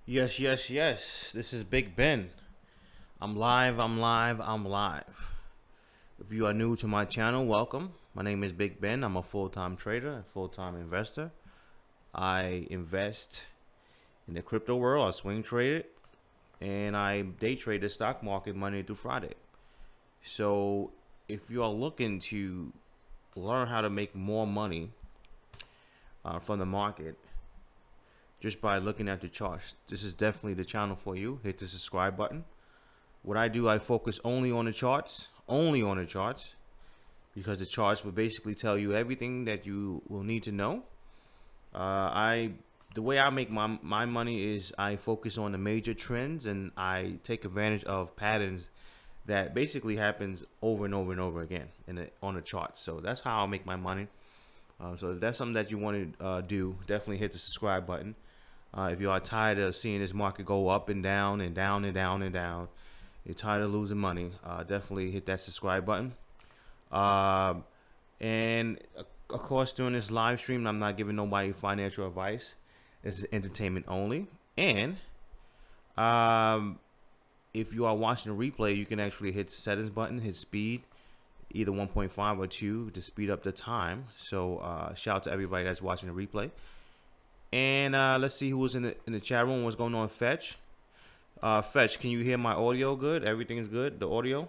Yes, yes, yes. This is Big Ben. I'm live. If you are new to my channel, welcome. My name is Big Ben. I'm a full-time trader and full-time investor. I invest in the crypto world. I swing trade it, and I day trade the stock market Monday through Friday. So if you are looking to learn how to make more money from the market, just by looking at the charts, this is definitely the channel for you. Hit the subscribe button. What I do, I focus only on the charts, because the charts will basically tell you everything that you will need to know. The way I make my money is I focus on the major trends, and I take advantage of patterns that basically happens over and over and over again on the charts. So that's how I make my money. So if that's something that you want to do, definitely hit the subscribe button. If you are tired of seeing this market go up and down and down and down and down, you're tired of losing money, definitely hit that subscribe button. And of course, during this live stream, I'm not giving nobody financial advice. This is entertainment only. And if you are watching the replay, you can actually hit the settings button, hit speed, either 1.5 or 2 to speed up the time. So shout out to everybody that's watching the replay. And let's see who was in the chat room. What's going on, Fetch? Fetch, can you hear my audio good? Everything is good, the audio?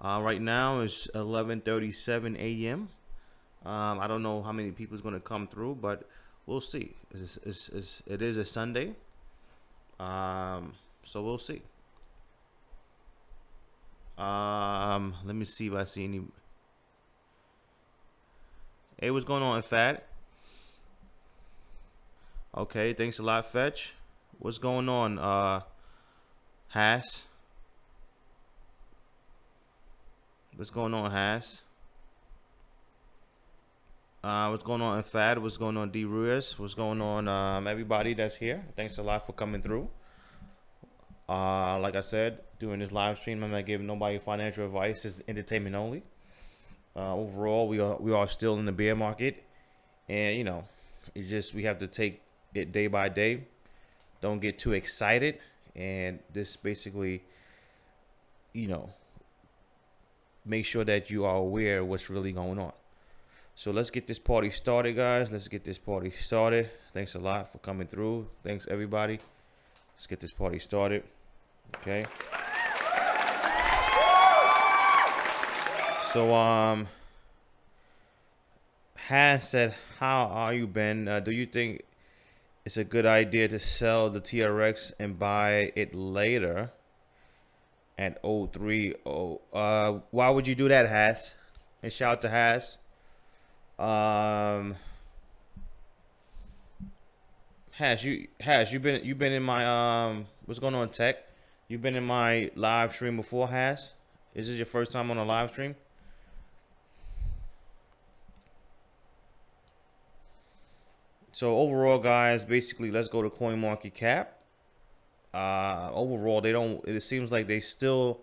Right now it's 11:37 a.m. I don't know how many people is going to come through, but we'll see. It is a Sunday, so we'll see. Let me see if I see any. Hey, what's going on, Fat? Okay, thanks a lot, Fetch. What's going on, Haas? What's going on, Haas? What's going on, Fad? What's going on, D. Ruiz? What's going on, everybody that's here? Thanks a lot for coming through. Like I said, during this live stream, I'm not giving nobody financial advice. It's entertainment only. Overall, we are still in the bear market, and you know, it's just we have to take it day by day. Don't get too excited, and this basically, you know, make sure that you are aware of what's really going on. So let's get this party started, guys. Let's get this party started. Thanks a lot for coming through. Thanks, everybody. Let's get this party started. Okay. So Has said, how are you, Ben? Do you think it's a good idea to sell the TRX and buy it later at 03? Why would you do that, Has? And shout out to Has. Has you've been in my what's going on, Tech? You've been in my live stream before, Has? Is this your first time on a live stream? So overall, guys, basically, let's go to CoinMarketCap. Overall, they don't. It seems like they still,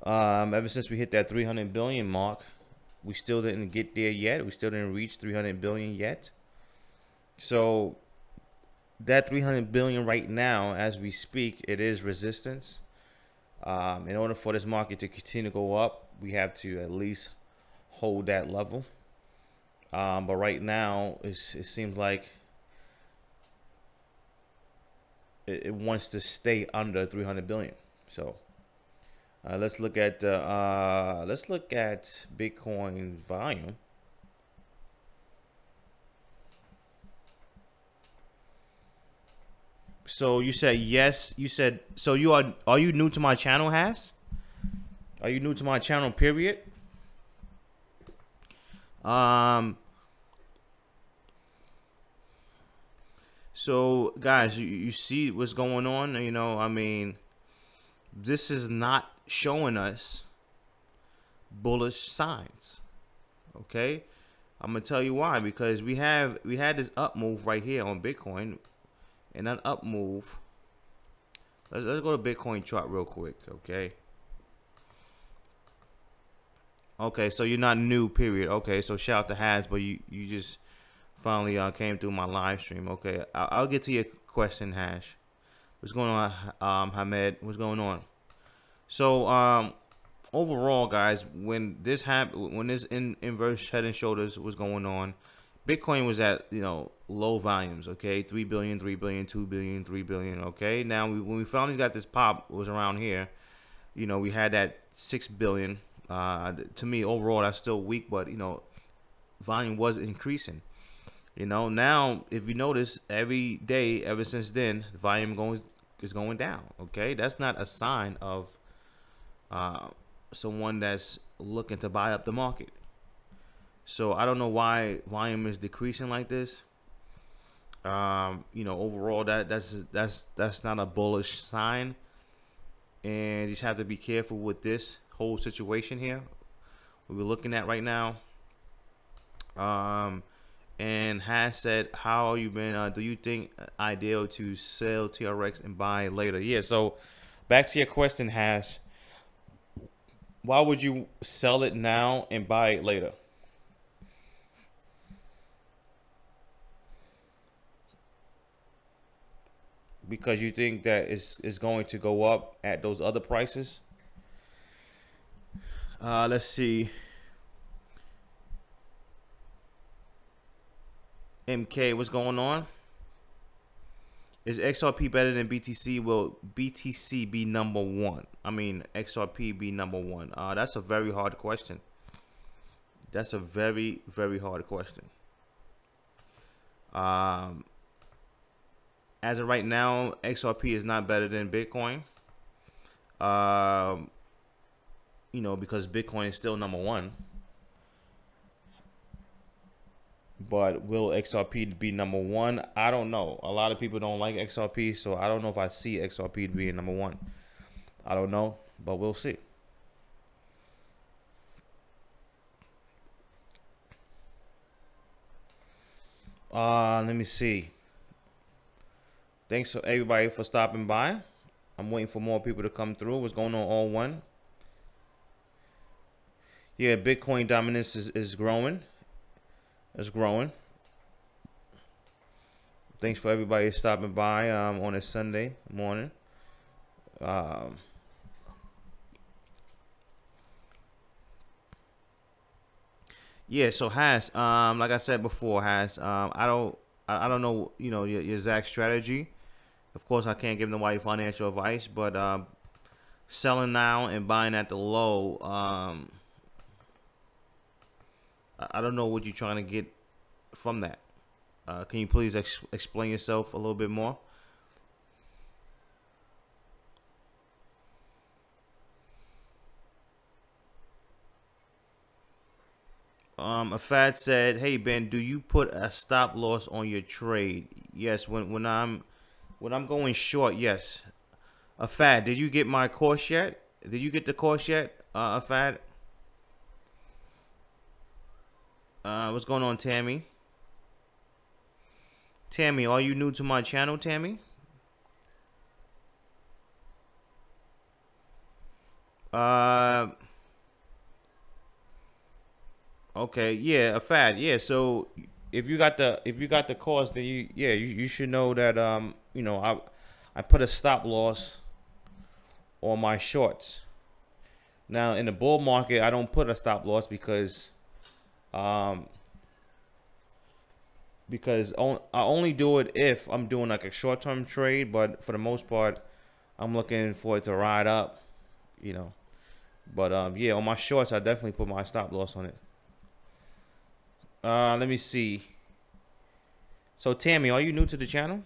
ever since we hit that 300 billion mark, we still didn't get there yet. We still didn't reach 300 billion yet. So that 300 billion right now, as we speak, it is resistance. In order for this market to continue to go up, we have to at least hold that level. But right now, it seems like it wants to stay under 300 billion. So let's look at Bitcoin volume. So you said yes. You said so. Are you new to my channel, Has? Are you new to my channel? Period. So guys, you see what's going on. You know, I mean, this is not showing us bullish signs. Okay, I'm gonna tell you why. Because we had this up move right here on Bitcoin, and that up move. Let's go to Bitcoin chart real quick. Okay. Okay, so you're not new, period. Okay, so shout out to Has, but you just finally came through my live stream. Okay, I'll get to your question, Hash? What's going on, Hamed? What's going on? So, overall, guys, when this happened, when this inverse head and shoulders was going on, Bitcoin was at, you know, low volumes. Okay, 3 billion, 3 billion, 2 billion, 3 billion. Okay, now when we finally got this pop, it was around here. You know, we had that 6 billion. To me, overall, that's still weak, but you know, volume was increasing. You know, now if you notice, every day ever since then, the volume is going down. Okay, that's not a sign of someone that's looking to buy up the market. So I don't know why volume is decreasing like this. You know, overall, that's not a bullish sign, and you just have to be careful with this whole situation here we're looking at right now. And Has said, how you been? Do you think ideal to sell TRX and buy later? Yeah. So back to your question, Has. Why would you sell it now and buy it later? Because you think that it's going to go up at those other prices? Let's see. MK, what's going on? Is XRP better than BTC? Will BTC be number one? I mean, XRP be number one? That's a very hard question. That's a very, very hard question. As of right now, XRP is not better than Bitcoin. You know, because Bitcoin is still number one. But will XRP be number one? I don't know. A lot of people don't like XRP, so I don't know if I see XRP being number one. I don't know, but we'll see. Let me see. Thanks for everybody for stopping by. I'm waiting for more people to come through. What's going on, all one? Yeah, Bitcoin dominance is growing. It's growing. Thanks for everybody stopping by on a Sunday morning. Yeah, so Has, like I said before, Has, I don't know, you know, your exact strategy. Of course, I can't give nobody financial advice, but selling now and buying at the low, I don't know what you're trying to get from that. Can you please explain yourself a little bit more? Afad said, "Hey Ben, do you put a stop loss on your trade?" Yes, when I'm going short, yes. Afad, did you get my course yet? Did you get the course yet, Afad? What's going on, Tammy? Tammy, are you new to my channel, Tammy? Okay, yeah, Afad, yeah. So if you got the course, then you should know that you know, I put a stop loss on my shorts. Now in the bull market, I don't put a stop loss because I only do it if I'm doing like a short-term trade, but for the most part, I'm looking for it to ride up, you know. But yeah, on my shorts, I definitely put my stop loss on it. Let me see. So Tammy, are you new to the channel?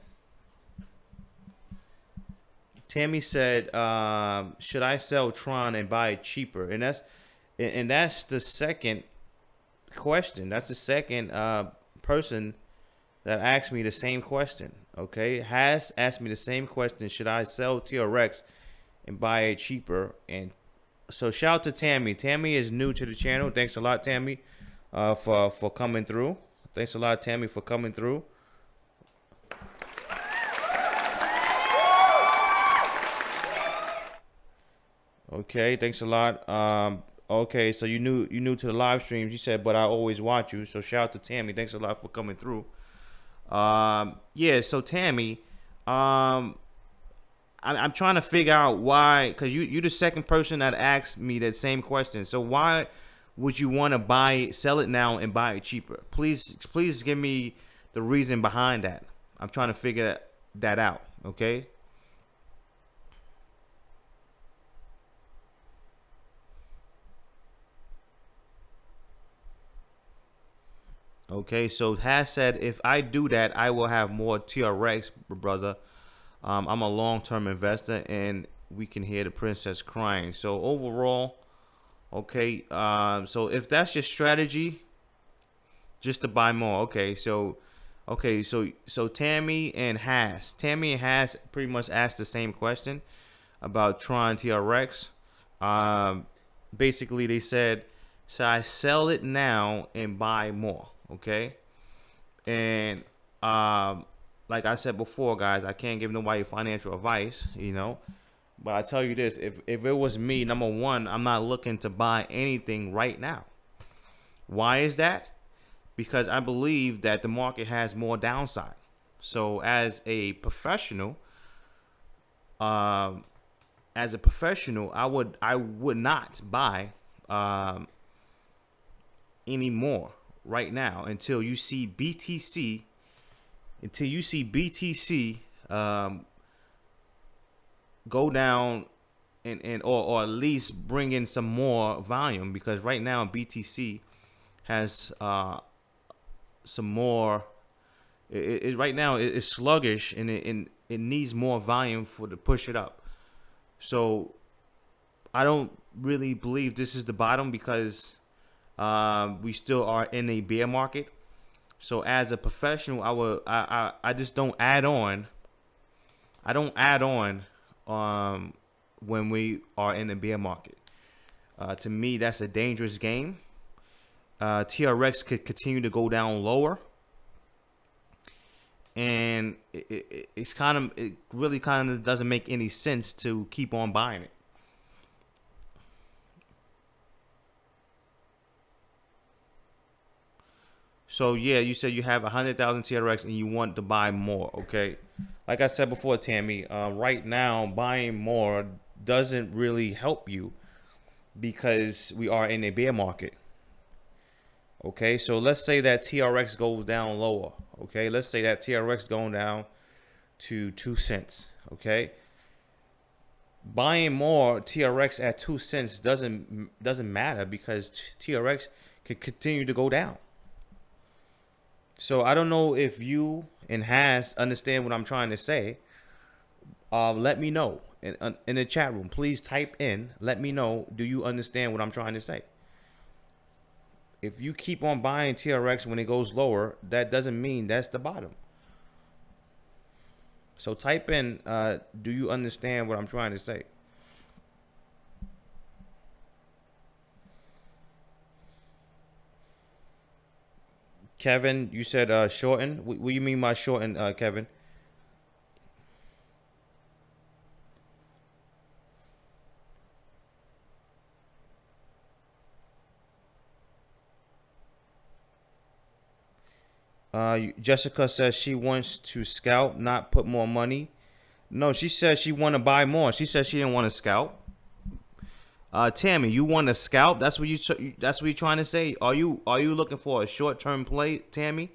Tammy said, should I sell Tron and buy it cheaper? And that's the second question. That's the second person that asked me the same question. Okay, Has asked me the same question. Should I sell TRX and buy it cheaper? And so shout out to Tammy. Tammy is new to the channel. Thanks a lot, Tammy, for coming through. Thanks a lot, Tammy, for coming through. Okay, thanks a lot. Okay, so you new to the live streams. You said, but I always watch you. So shout out to Tammy. Thanks a lot for coming through. Yeah, so Tammy, I'm trying to figure out why, because you're the second person that asked me that same question. So why would you want to buy it, sell it now and buy it cheaper? Please give me the reason behind that. I'm trying to figure that out. Okay. Okay, so Has said, if I do that, I will have more TRX, brother. I'm a long-term investor, and we can hear the princess crying. So overall, okay, so if that's your strategy, just to buy more. Okay, so Tammy and Has pretty much asked the same question about Tron TRX. Basically, they said, so I sell it now and buy more. Okay, and like I said before, guys, I can't give nobody financial advice, you know, but I tell you this, if it was me, number one, I'm not looking to buy anything right now. Why is that? Because I believe that the market has more downside. So as a professional, I would not buy any more right now until you see BTC go down or at least bring in some more volume, because right now BTC has some more. Right now it's sluggish, and it needs more volume to push it up. So I don't really believe this is the bottom, because we still are in a bear market. So as a professional, I just don't add on. I don't add on when we are in the bear market. To me, that's a dangerous game. TRX could continue to go down lower, and it really kind of doesn't make any sense to keep on buying it. So yeah, you said you have 100,000 TRX and you want to buy more. Okay, like I said before, Tammy, right now buying more doesn't really help you, because we are in a bear market. Okay, so let's say that TRX goes down lower. Okay, let's say that TRX going down to 2 cents. Okay, buying more TRX at 2 cents doesn't matter, because TRX can continue to go down. So I don't know if you and Has understand what I'm trying to say. Let me know in the chat room. Please type in. Let me know. Do you understand what I'm trying to say? If you keep on buying TRX when it goes lower, that doesn't mean that's the bottom. So type in, do you understand what I'm trying to say? Kevin, you said shorten. What do you mean by shorten, Kevin? Jessica says she wants to scalp, not put more money. No, she says she want to buy more. She says she didn't want to scalp. Tammy, you want to scalp? That's what you're trying to say. Are you looking for a short-term play, Tammy?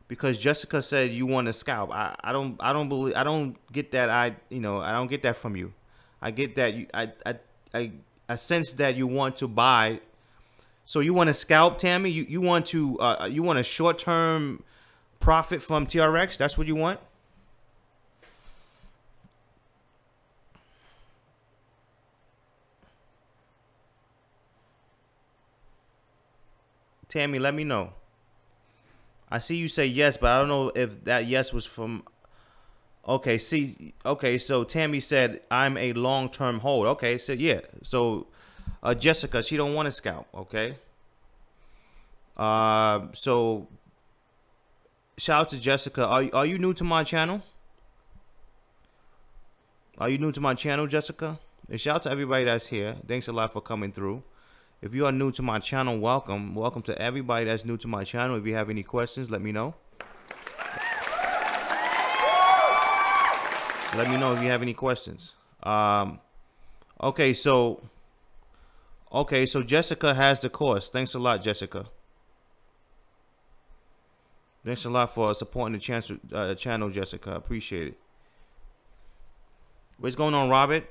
Because Jessica said you want to scalp. I don't get that. I don't get that from you. I get that I sense that you want to buy. So you want to scalp, Tammy? You want a short-term profit from TRX? That's what you want? Tammy, let me know. I see you say yes, but I don't know if that yes was from. Okay, so Tammy said I'm a long-term hold. Okay, so yeah. So Jessica, she don't want to scalp, okay? So shout out to Jessica. Are you new to my channel? Are you new to my channel, Jessica? And shout out to everybody that's here. Thanks a lot for coming through. If you are new to my channel, welcome. Welcome to everybody that's new to my channel. If you have any questions, let me know. Let me know if you have any questions. Okay, so Jessica has the course. Thanks a lot, Jessica. Thanks a lot for supporting the channel, Jessica. Appreciate it. What's going on, Robert?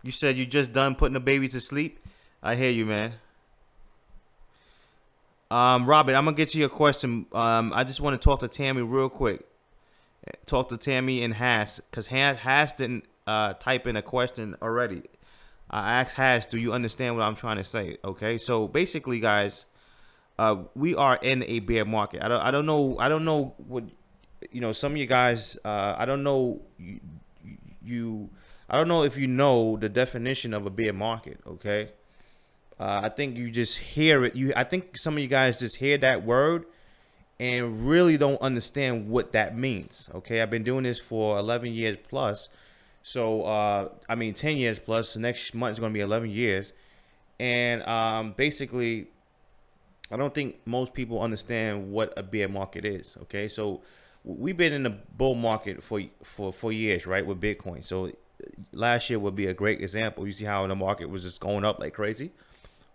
You said you just done putting the baby to sleep. I hear you, man. Robert, I'm gonna get to your question. I just want to talk to Tammy real quick. Talk to Tammy and Haas, because Haas didn't type in a question already. I asked Haas, do you understand what I'm trying to say? Okay, so basically, guys, we are in a bear market. I don't know what, you know, some of you guys. I don't know I don't know if you know the definition of a bear market. Okay. I think you just hear it. I think some of you guys just hear that word and really don't understand what that means. Okay, I've been doing this for 11 years plus. So, I mean, 10 years plus. The next month is going to be 11 years. And basically, I don't think most people understand what a bear market is. Okay, so we've been in the bull market for years, right, with Bitcoin. So last year would be a great example. You see how the market was just going up like crazy.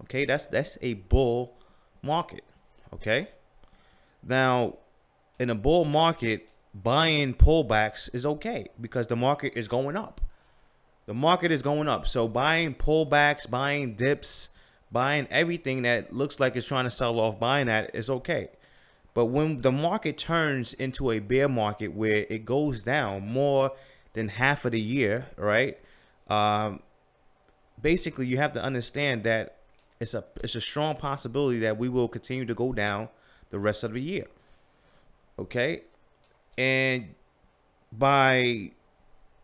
Okay, that's a bull market. Okay, now in a bull market, buying pullbacks is okay because the market is going up. The market is going up. So buying pullbacks, buying dips, buying everything that looks like it's trying to sell off, buying that is okay. But when the market turns into a bear market where it goes down more than half of the year, right? Basically, you have to understand that it's a strong possibility that we will continue to go down the rest of the year. Okay, and by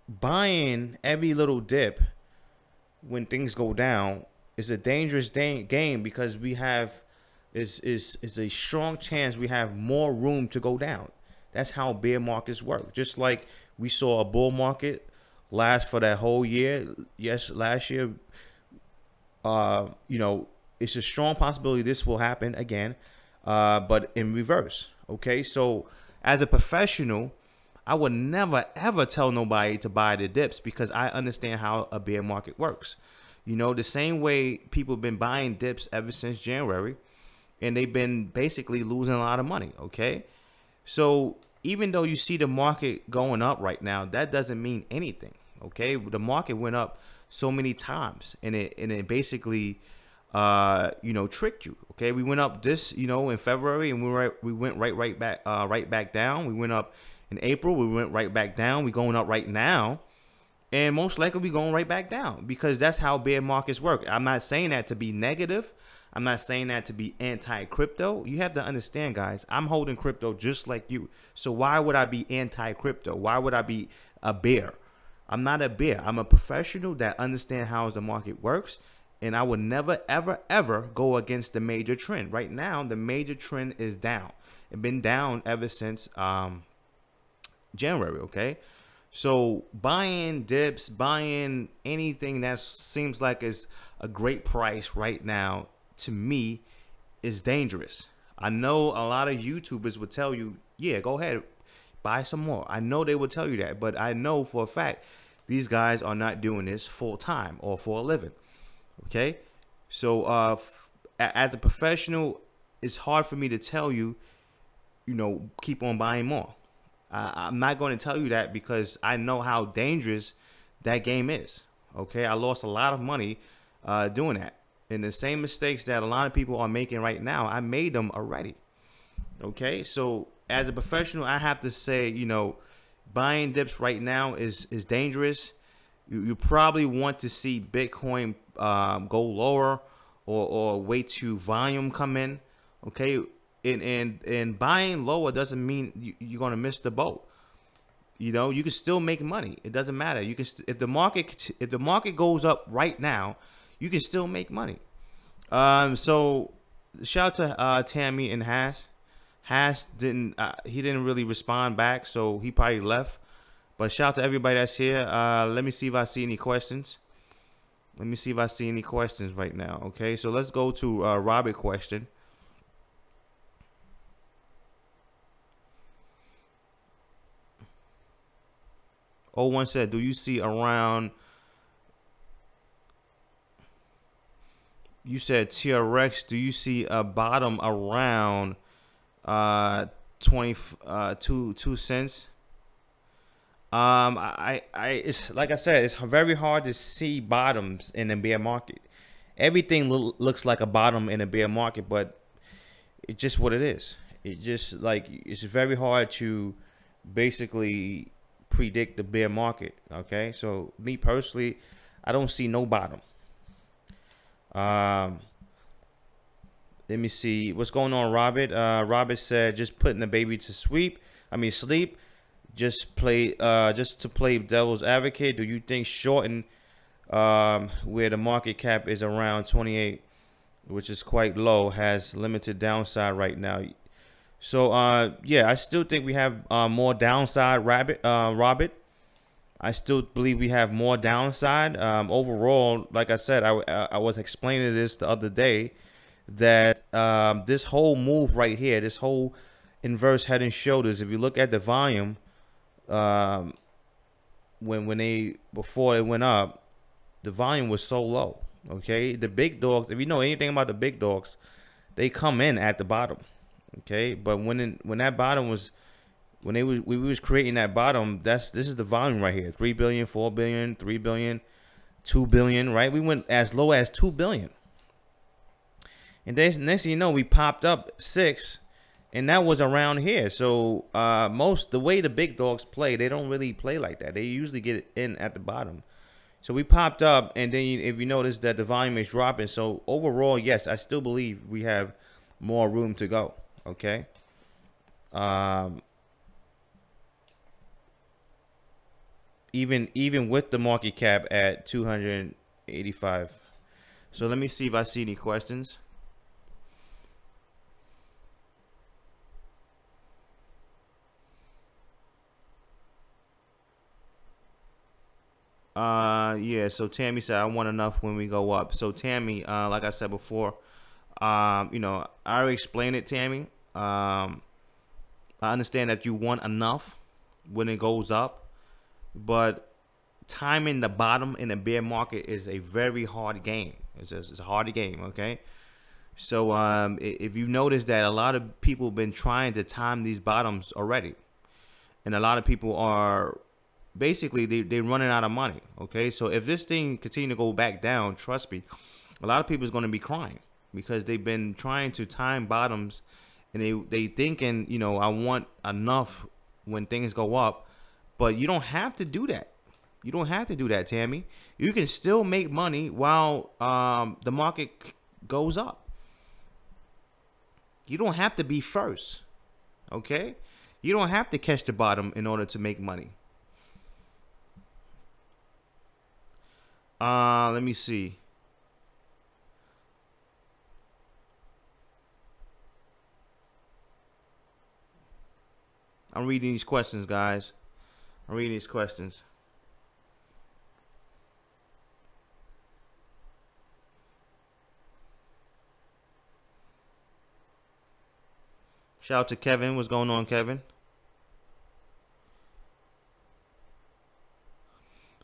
buying every little dip when things go down is a dangerous game because we have is a strong chance we have more room to go down. That's how bear markets work. Just like we saw a bull market last for that whole year. Yes, last year. You know, it's a strong possibility this will happen again, but in reverse. Okay, so as a professional, I would never ever tell nobody to buy the dips because I understand how a bear market works. You know, the same way people have been buying dips ever since January, and they've been basically losing a lot of money. Okay, so even though you see the market going up right now, that doesn't mean anything. Okay, the market went up so many times, and it basically, you know, tricked you. Okay, we went up this, you know, in February, and we went right back down. We went up in April, we went right back down. We're going up right now, and most likely we're going right back down because that's how bear markets work. I'm not saying that to be negative. I'm not saying that to be anti-crypto. You have to understand, guys, I'm holding crypto just like you. So why would I be anti-crypto? Why would I be a bear? I'm not a bear. I'm a professional that understands how the market works, and I would never, ever, ever go against the major trend. Right now, the major trend is down. It's been down ever since January, okay? So buying dips, buying anything that seems like is a great price right now, to me, is dangerous. I know a lot of YouTubers would tell you, yeah, go ahead, buy some more. I know they will tell you that, but I know for a fact these guys are not doing this full time or for a living. Okay, so as a professional, it's hard for me to tell you, you know, keep on buying more. I'm not going to tell you that because I know how dangerous that game is. Okay, I lost a lot of money doing that, and the same mistakes that a lot of people are making right now, I made them already. Okay, so as a professional, I have to say, you know, buying dips right now is dangerous. You probably want to see Bitcoin go lower or wait to volume come in. Okay, and buying lower doesn't mean you're gonna miss the boat. You know, you can still make money. It doesn't matter. You can if the market goes up right now, you can still make money. So shout out to Tammy and Haas. Haas didn't really respond back, so he probably left. But shout out to everybody that's here. Let me see if I see any questions. Let me see if I see any questions right now. Okay, so let's go to Robert question. O1 said, do you see around, you said TRX, do you see a bottom around 22 cents? It's like I said, it's very hard to see bottoms in a bear market. Everything looks like a bottom in a bear market, but it's just what it is. It just like, it's very hard to basically predict the bear market. Okay, so me personally, I don't see no bottom. Let me see what's going on, Robert. Robert said, just putting the baby to sleep. Just to play devil's advocate. Do you think shorting where the market cap is around 28, which is quite low, has limited downside right now? So yeah, I still think we have more downside, Robert. I still believe we have more downside. Overall, like I said, I was explaining this the other day, that this whole move right here, this whole inverse head and shoulders, if you look at the volume, before it went up, the volume was so low. Okay, the big dogs, if you know anything about the big dogs, they come in at the bottom. Okay, but when that bottom was, we was creating that bottom, this is the volume right here: 3 billion, 4 billion, 3 billion, 2 billion. Right, we went as low as 2 billion, and then next thing you know, we popped up 6, and that was around here. So the way the big dogs play, they don't really play like that. They usually get in at the bottom. So we popped up, and then if you notice that the volume is dropping. So overall, yes, I still believe we have more room to go. Okay. Even with the market cap at 285. So let me see if I see any questions. Yeah, so Tammy said, I want enough when we go up. So Tammy, like I said before, you know, I already explained it, Tammy. I understand that you want enough when it goes up, but timing the bottom in the bear market is a very hard game. It's a hard game, okay? So if you notice that a lot of people have been trying to time these bottoms already, and a lot of people are basically they're running out of money. Okay, so if this thing continue to go back down, trust me, a lot of people is going to be crying, because they've been trying to time bottoms, and they thinking, you know, I want enough when things go up. But you don't have to do that. You don't have to do that, Tammy. You can still make money while the market goes up. You don't have to be first. Okay, you don't have to catch the bottom in order to make money. Let me see. I'm reading these questions, guys. I'm reading these questions. Shout out to Kevin. What's going on, Kevin?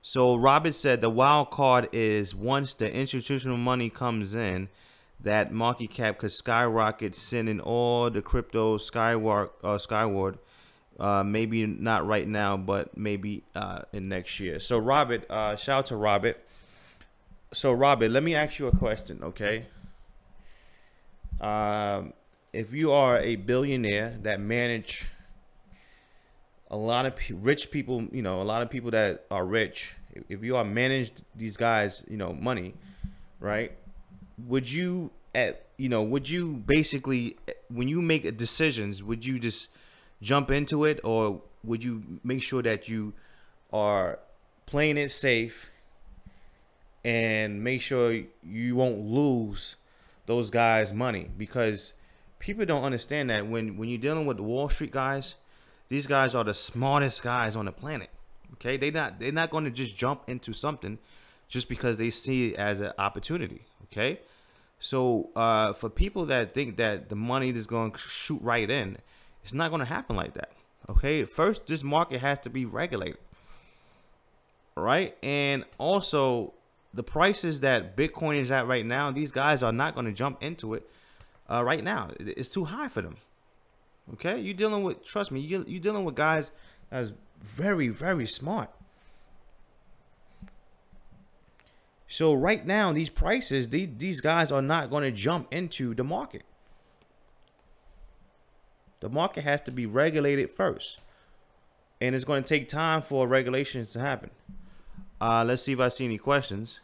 So Robert said the wild card is once the institutional money comes in, that market cap could skyrocket, sending all the crypto skyward. Maybe not right now, but maybe in next year. So Robert, shout out to Robert. So Robert, let me ask you a question, okay? If you are a billionaire that manage a lot of rich people, you know, a lot of people that are rich, if you are managed these guys, you know, money, right? Would you would you basically, when you make decisions, would you just jump into it, or would you make sure that you are playing it safe and make sure you won't lose those guys' money? Because people don't understand that when you're dealing with the Wall Street guys, these guys are the smartest guys on the planet. Okay, they're not going to just jump into something just because they see it as an opportunity. Okay, so for people that think that the money is going to shoot right in, it's not going to happen like that. Okay, first, this market has to be regulated. right? And also the prices that Bitcoin is at right now, these guys are not going to jump into it right now. It's too high for them. Okay, you're dealing with, trust me, you're dealing with guys that's very, very smart. So right now, these prices, these guys are not going to jump into the market. The market has to be regulated first. And it's going to take time for regulations to happen. Let's see if I see any questions.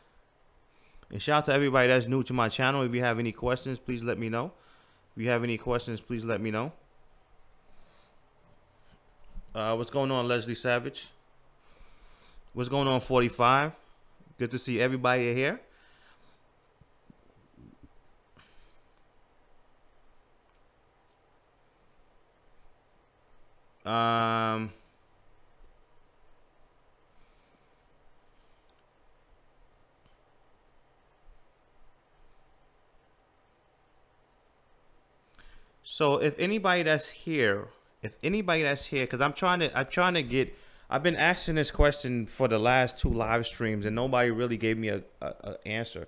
And shout out to everybody that's new to my channel. If you have any questions, please let me know. If you have any questions, please let me know. What's going on, Leslie Savage? What's going on, 45? Good to see everybody here. So if anybody that's here, because I'm trying to get, I've been asking this question for the last 2 live streams and nobody really gave me a answer.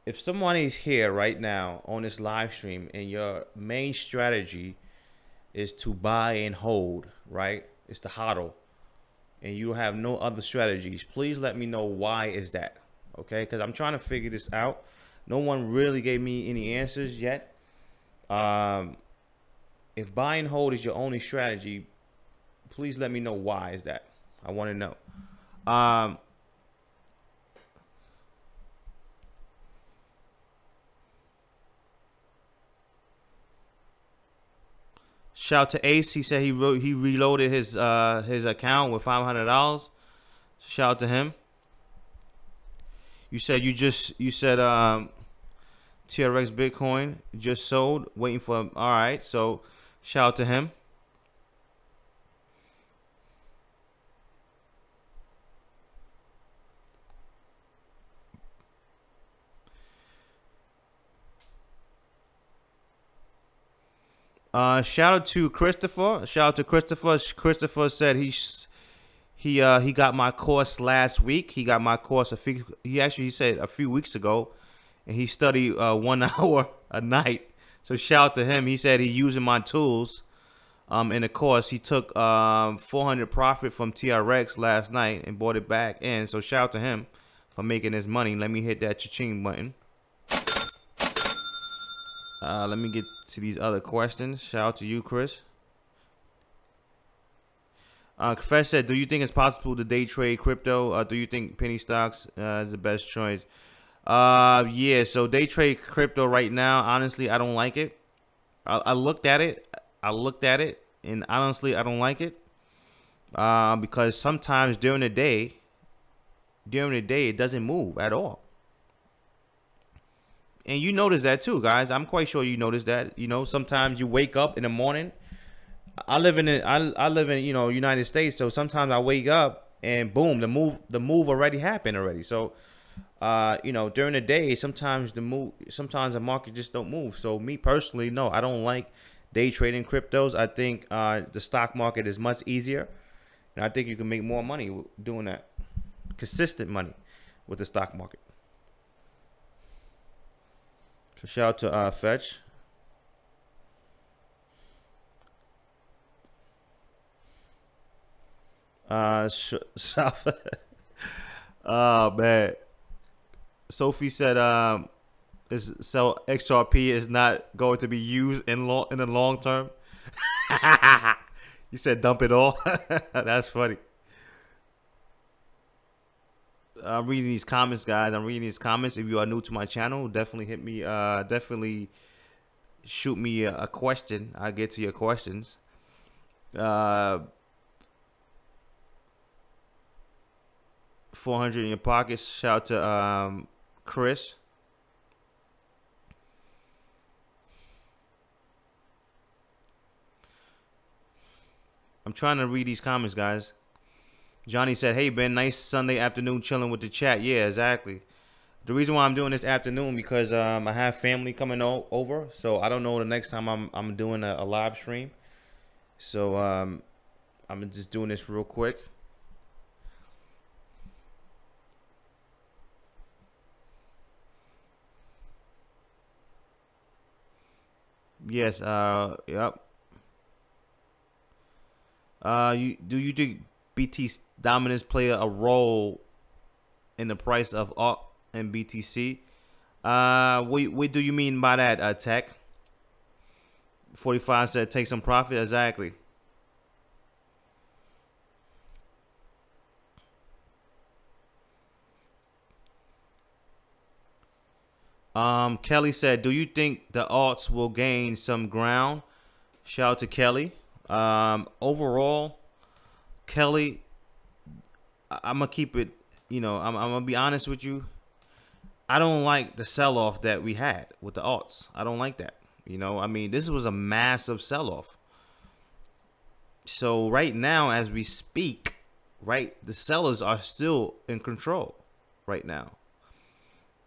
If somebody's here right now on this live stream and your main strategy is to buy and hold, right? It's to hodl, and you have no other strategies, please let me know why is that, okay? Because I'm trying to figure this out. No one really gave me any answers yet. If buy and hold is your only strategy, please let me know why is that. I want to know. Shout out to Ace. He said he reloaded his account with $500. Shout out to him. You said TRX Bitcoin just sold, waiting for him. All right, so shout out to him. Shout out to Christopher. Shout out to Christopher. Christopher said he got my course last week. He got my course he said a few weeks ago, and he studied 1 hour a night. So shout out to him. He said he's using my tools in the course. He took 400 profit from TRX last night and bought it back in. So shout out to him for making his money. Let me hit that cha-ching button. Let me get to these other questions. Shout out to you, Chris. Confess said, do you think it's possible to day trade crypto? Do you think penny stocks is the best choice? Yeah, so day trade crypto right now, honestly, I don't like it. I looked at it. And honestly, I don't like it. Because sometimes during the day, it doesn't move at all. And you notice that too, guys. I'm quite sure you notice that. You know, sometimes you wake up in the morning. I live in United States, so sometimes I wake up and boom, the move already happened already. So during the day, sometimes the market just don't move. So me personally, no, I don't like day trading cryptos. I think the stock market is much easier, and I think you can make more money doing that. Consistent money with the stock market. So shout out to Fetch. Oh man, Sophie said so XRP is not going to be used in the long term. You said dump it all. That's funny. I'm reading these comments, guys. I'm reading these comments. If you are new to my channel, definitely hit me. Definitely shoot me a question. I'll get to your questions. 400 in your pockets. Shout out to Chris. I'm trying to read these comments, guys. Johnny said, hey, Ben, nice Sunday afternoon chilling with the chat. Yeah, exactly. The reason why I'm doing this afternoon because I have family coming over. So I don't know the next time I'm doing a live stream. So I'm just doing this real quick. Yes. Yep. Do you think BTC dominance play a role in the price of ARK and BTC? What do you mean by that, Tech? 45 said take some profit. Exactly. Kelly said, do you think the alts will gain some ground? Shout out to Kelly. Overall, Kelly, I'm gonna keep it, I'm gonna be honest with you. I don't like the sell-off that we had with the alts. I don't like that. I mean, this was a massive sell-off. So right now, as we speak, right, the sellers are still in control right now.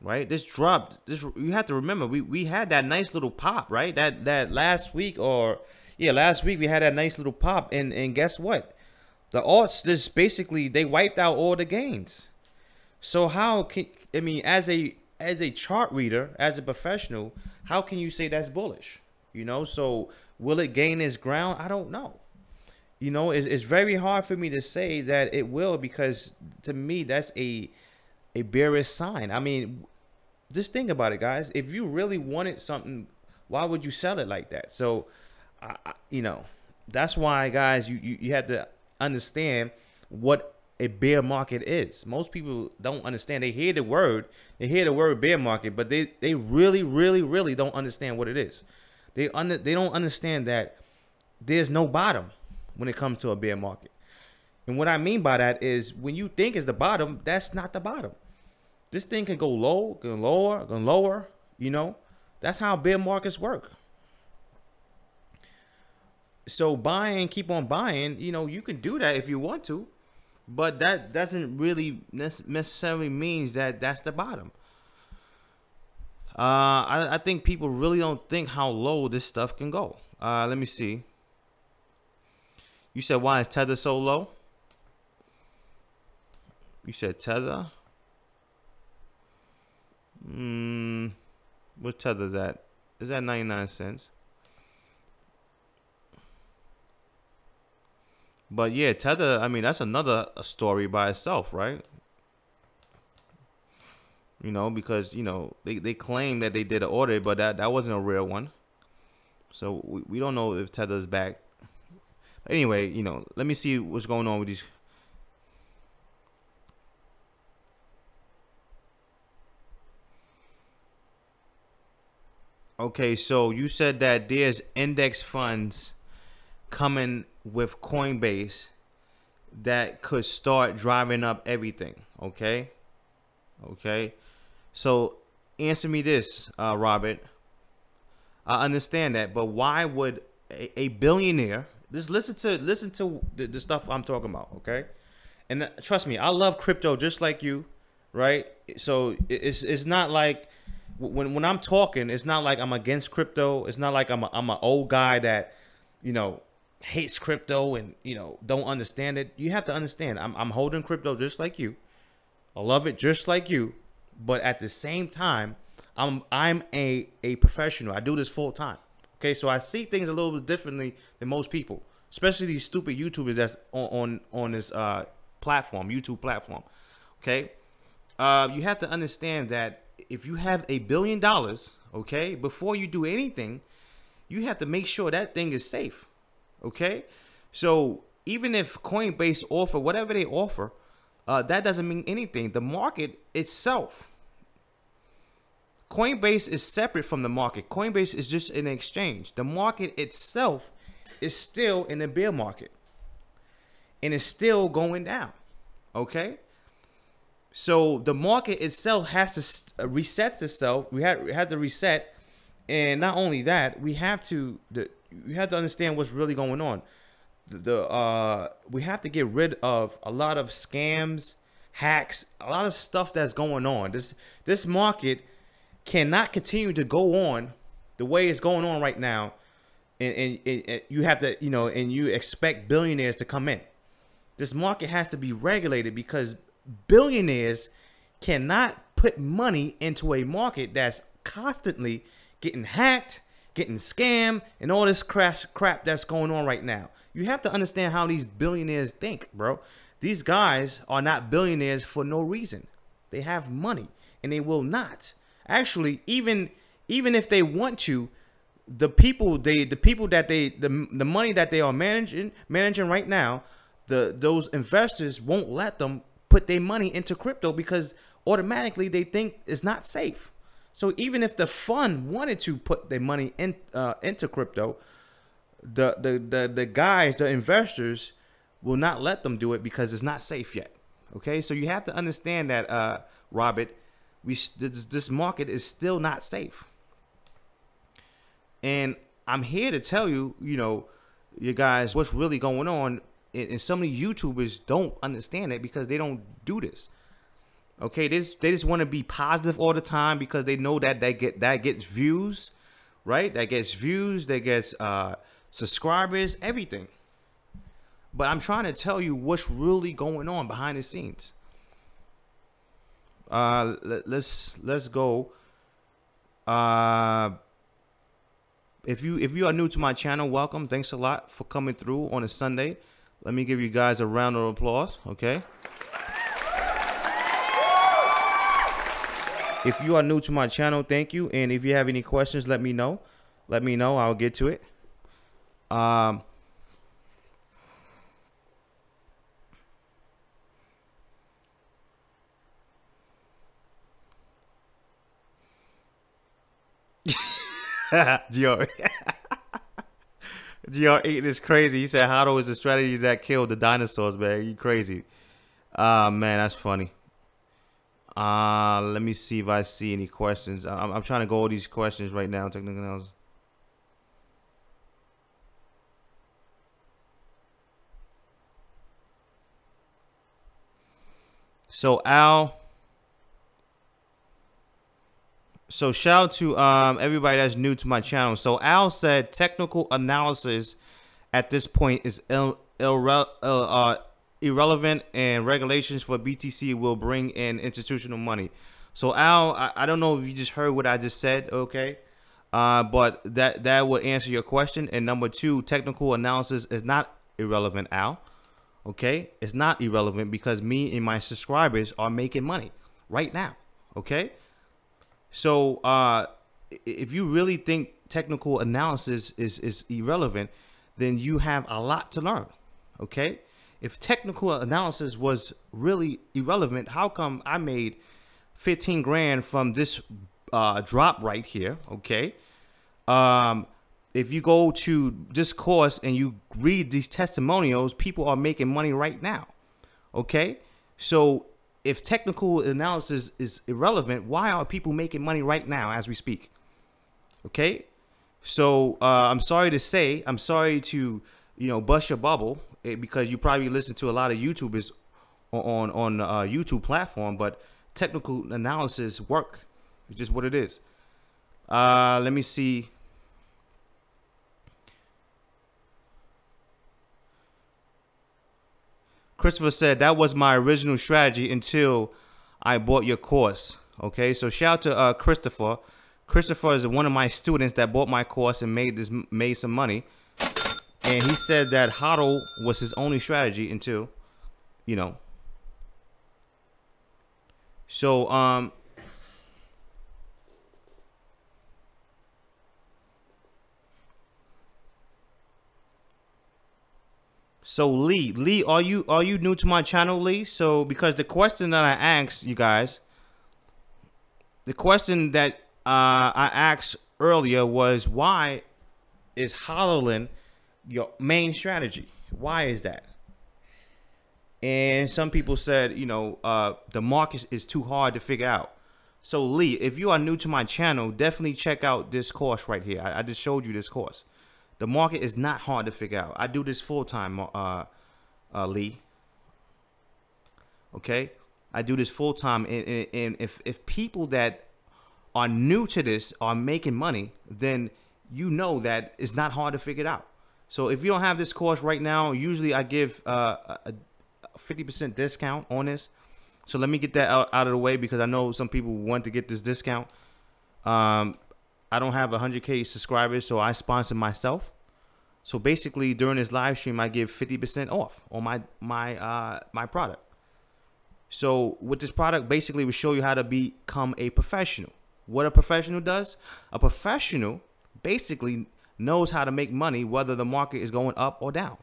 Right, this dropped. You have to remember, we had that nice little pop, right? That last week, last week we had that nice little pop, and guess what? The alts just basically they wiped out all the gains. So how can as a chart reader, as a professional, how can you say that's bullish? So will it gain its ground? I don't know. It's very hard for me to say that it will, because to me that's a bearish sign. I mean, just think about it, guys. If you really wanted something, why would you sell it like that? So, that's why, guys, you have to understand what a bear market is. Most people don't understand. They hear the word bear market, but they really, really, really don't understand what it is. They don't understand that there's no bottom when it comes to a bear market. And what I mean by that is, when you think it's the bottom, that's not the bottom. This thing can go low, can lower, can lower. That's how bear markets work. So buying, keep on buying. You can do that if you want to, but that doesn't really necessarily means that that's the bottom. I think people really don't think how low this stuff can go. Let me see. You said, why is Tether so low? You said Tether. What Tether's at? Is that 99 cents? But yeah, Tether, that's another story by itself, right? Because, they claim that they did an audit, but that wasn't a real one. So we don't know if Tether's back. Anyway, let me see what's going on with these. Okay, so you said that there's index funds coming with Coinbase that could start driving up everything. Okay. So answer me this, Robert. I understand that, but why would a billionaire just listen to the stuff I'm talking about? Okay. And trust me, I love crypto just like you, right? So it's not like, when I'm talking, it's not like I'm against crypto. It's not like I'm an old guy that, hates crypto and, don't understand it. You have to understand, I'm holding crypto just like you. I love it just like you. But at the same time, I'm a professional. I do this full time. Okay, so I see things a little bit differently than most people, especially these stupid YouTubers that's on this platform, YouTube platform. Okay, you have to understand that if you have $1 billion, okay, before you do anything, you have to make sure that thing is safe. Okay, so even if Coinbase offer whatever they offer, that doesn't mean anything. The market itself, Coinbase is separate from the market. Coinbase is just an exchange. The market itself is still in the bear market, and it's still going down. Okay. So the market itself has to reset itself. We had to reset, and not only that, we have to understand what's really going on. We have to get rid of a lot of scams, hacks, a lot of stuff that's going on. This market cannot continue to go on the way it's going on right now, and you have to and you expect billionaires to come in. This market has to be regulated, because billionaires cannot put money into a market that's constantly getting hacked, getting scammed and all this crap that's going on right now. You have to understand how these billionaires think, bro. These guys are not billionaires for no reason. They have money, and they will not. Actually, even if they want to, the money that they are managing right now, those investors won't let them put their money into crypto because automatically they think it's not safe. So even if the fund wanted to put their money into crypto, the guys, the investors, will not let them do it because it's not safe yet. Okay, so you have to understand that, Robert, this market is still not safe. And I'm here to tell you, you guys, what's really going on. And some of the YouTubers don't understand it because they don't do this. Okay, they just want to be positive all the time because they know that gets views, right? That gets views, that gets subscribers, everything. But I'm trying to tell you what's really going on behind the scenes. Let's go. If you are new to my channel, welcome. Thanks a lot for coming through on a Sunday. Let me give you guys a round of applause, okay? If you are new to my channel, thank you. And if you have any questions, let me know. Let me know. I'll get to it. GR8 is crazy. He said HODL is the strategy that killed the dinosaurs, man. You crazy. Man, that's funny. Let me see if I see any questions. I'm trying to go over these questions right now. Technical analysis. So So shout out to everybody that's new to my channel. So Al said technical analysis at this point is irrelevant, and regulations for BTC will bring in institutional money. So Al, I don't know if you just heard what I just said, okay? But that would answer your question. And number two, technical analysis is not irrelevant, Al. Okay, it's not irrelevant because me and my subscribers are making money right now. Okay. So if you really think technical analysis is irrelevant, then you have a lot to learn. Okay, if technical analysis was really irrelevant, how come I made 15 grand from this drop right here? Okay, if you go to this course and you read these testimonials, people are making money right now. Okay, so if technical analysis is irrelevant, why are people making money right now as we speak? Okay, so I'm sorry to say, I'm sorry to bust your bubble, because you probably listen to a lot of YouTubers on YouTube platform, but technical analysis work. It's just what it is. Let me see. Christopher said that was my original strategy until I bought your course. Okay, so shout out to Christopher. Christopher is one of my students that bought my course and made some money. And he said that HODL was his only strategy until, So So Lee, are you new to my channel, Lee? So because the question that I asked you guys, the question that I asked earlier was, why is hodling your main strategy? Why is that? And some people said, the market is too hard to figure out. So Lee, if you are new to my channel, definitely check out this course right here. I just showed you this course. The market is not hard to figure out. I do this full time, Lee. Okay, I do this full time, and if people that are new to this are making money, then you know that it's not hard to figure it out. So if you don't have this course right now, usually I give a 50% discount on this. So let me get that out of the way because I know some people want to get this discount. I don't have 100K subscribers, so I sponsor myself. So basically, during this live stream, I give 50% off on my product. So with this product, basically, we show you how to become a professional. What a professional does? A professional basically knows how to make money whether the market is going up or down.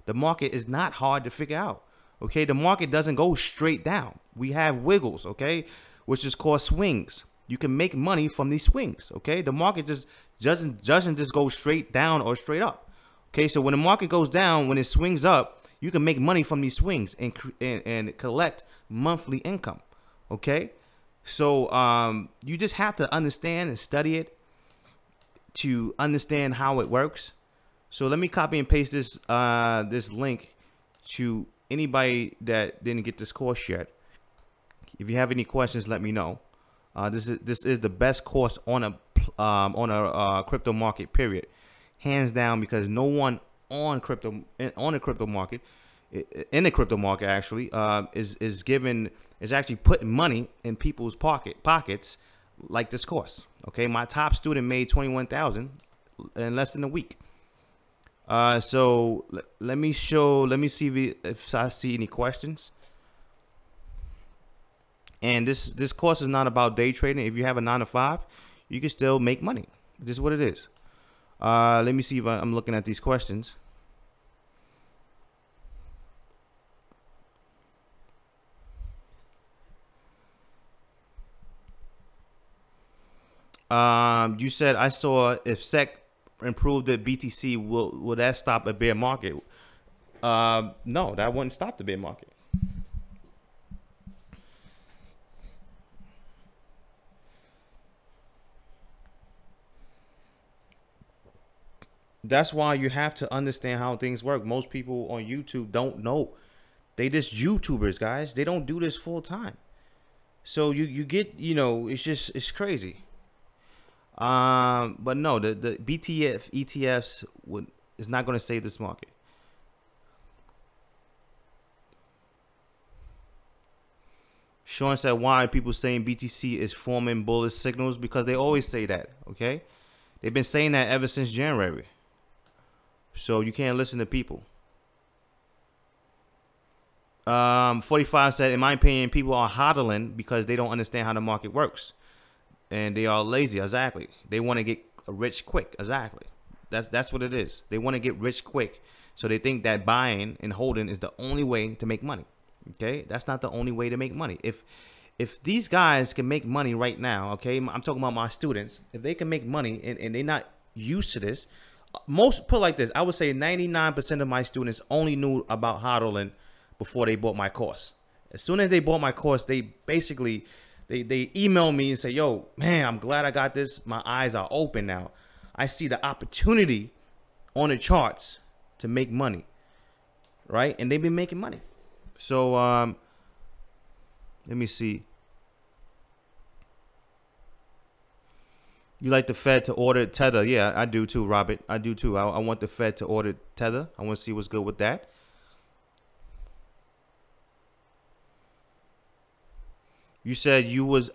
The market is not hard to figure out. Okay, the market doesn't go straight down. We have wiggles, okay, which is called swings. You can make money from these swings. Okay, the market just doesn't just go straight down or straight up. Okay, so when the market goes down, when it swings up, you can make money from these swings and collect monthly income. Okay, so you just have to understand and study it to understand how it works. So let me copy and paste this this link to anybody that didn't get this course yet. If you have any questions, let me know. This is the best course on a crypto market, period, hands down, because no one on the crypto market actually is actually putting money in people's pockets like this course. Okay, my top student made 21,000 in less than a week. So let me see if I see any questions. And this course is not about day trading. If you have a 9-to-5, you can still make money. This is what it is. Let me see if I'm looking at these questions. You said, I saw if SEC improved the BTC, will that stop a bear market? No, that wouldn't stop the bear market. That's why you have to understand how things work. Most people on YouTube don't know. They just YouTubers, guys. They don't do this full time. So you get, it's crazy. But no, the BTF ETFs is not going to save this market. Sean said, why are people saying BTC is forming bullish signals? Because they always say that, okay? They've been saying that ever since January. So you can't listen to people. 45 said, in my opinion, people are hodling because they don't understand how the market works. And they are lazy. Exactly. They want to get rich quick. Exactly. That's what it is. They want to get rich quick. So they think that buying and holding is the only way to make money. Okay? That's not the only way to make money. If these guys can make money right now, okay, I'm talking about my students, if they can make money and they're not used to this, put it like this, I would say 99% of my students only knew about hodling before they bought my course. As soon as they bought my course, they basically they email me and say, yo, man, I'm glad I got this. My eyes are open now. I see the opportunity on the charts to make money, right? And they've been making money. So let me see. You like the Fed to order Tether? Yeah, I do too, Robert. I do too. I want the Fed to order Tether. I want to see what's good with that. You said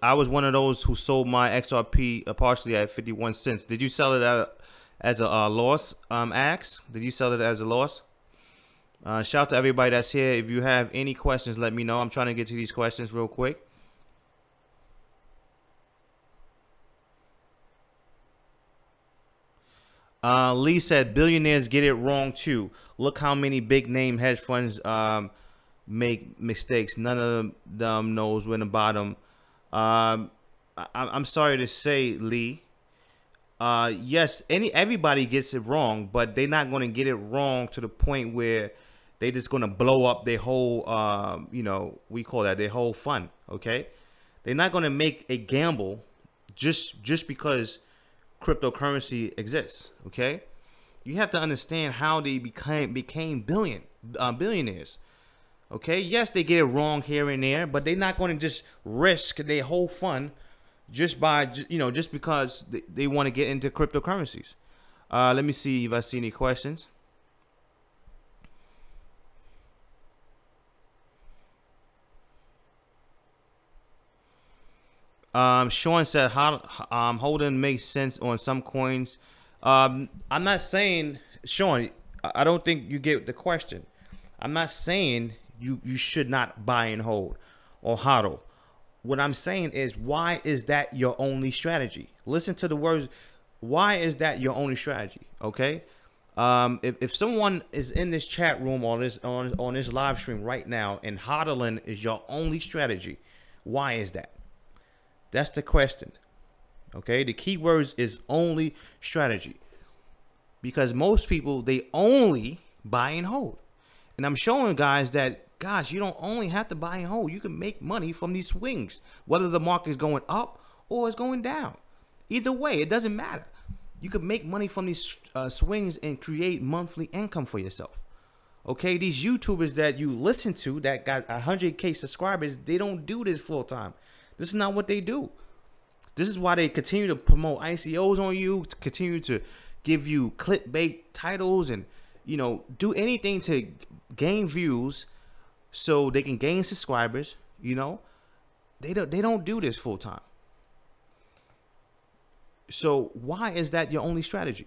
I was one of those who sold my XRP partially at 51 cents. Did you sell it as a loss? Axe? Did you sell it as a loss? Shout out to everybody that's here. If you have any questions, let me know. I'm trying to get to these questions real quick. Lee said billionaires get it wrong too. Look how many big name hedge funds make mistakes. None of them knows when to bottom. I'm sorry to say, Lee. Yes, everybody gets it wrong, but they're not going to get it wrong to the point where they just going to blow up their whole, we call that their whole fund. Okay, they're not going to make a gamble just because cryptocurrency exists. Okay, you have to understand how they became billionaires. Okay, yes, they get it wrong here and there, but they're not going to just risk their whole fund just because they want to get into cryptocurrencies. Let me see if I see any questions. Sean said holding makes sense on some coins. I'm not saying, Sean, I don't think you get the question. I'm not saying you should not buy and hold or hodl. What I'm saying is, why is that your only strategy? Listen to the words. Why is that your only strategy? Okay. If someone is in this chat room on this live stream right now and hodling is your only strategy, why is that? That's the question. Okay. The key words is only strategy, because most people, they only buy and hold. And I'm showing guys that, gosh, you don't only have to buy and hold. You can make money from these swings, whether the market is going up or it's going down. Either way, it doesn't matter. You can make money from these swings and create monthly income for yourself. Okay, these YouTubers that you listen to that got 100K subscribers, they don't do this full time. This is not what they do. This is why they continue to promote ICOs on you, to continue to give you clickbait titles, and do anything to gain views so they can gain subscribers. They don't do this full time. So why is that your only strategy?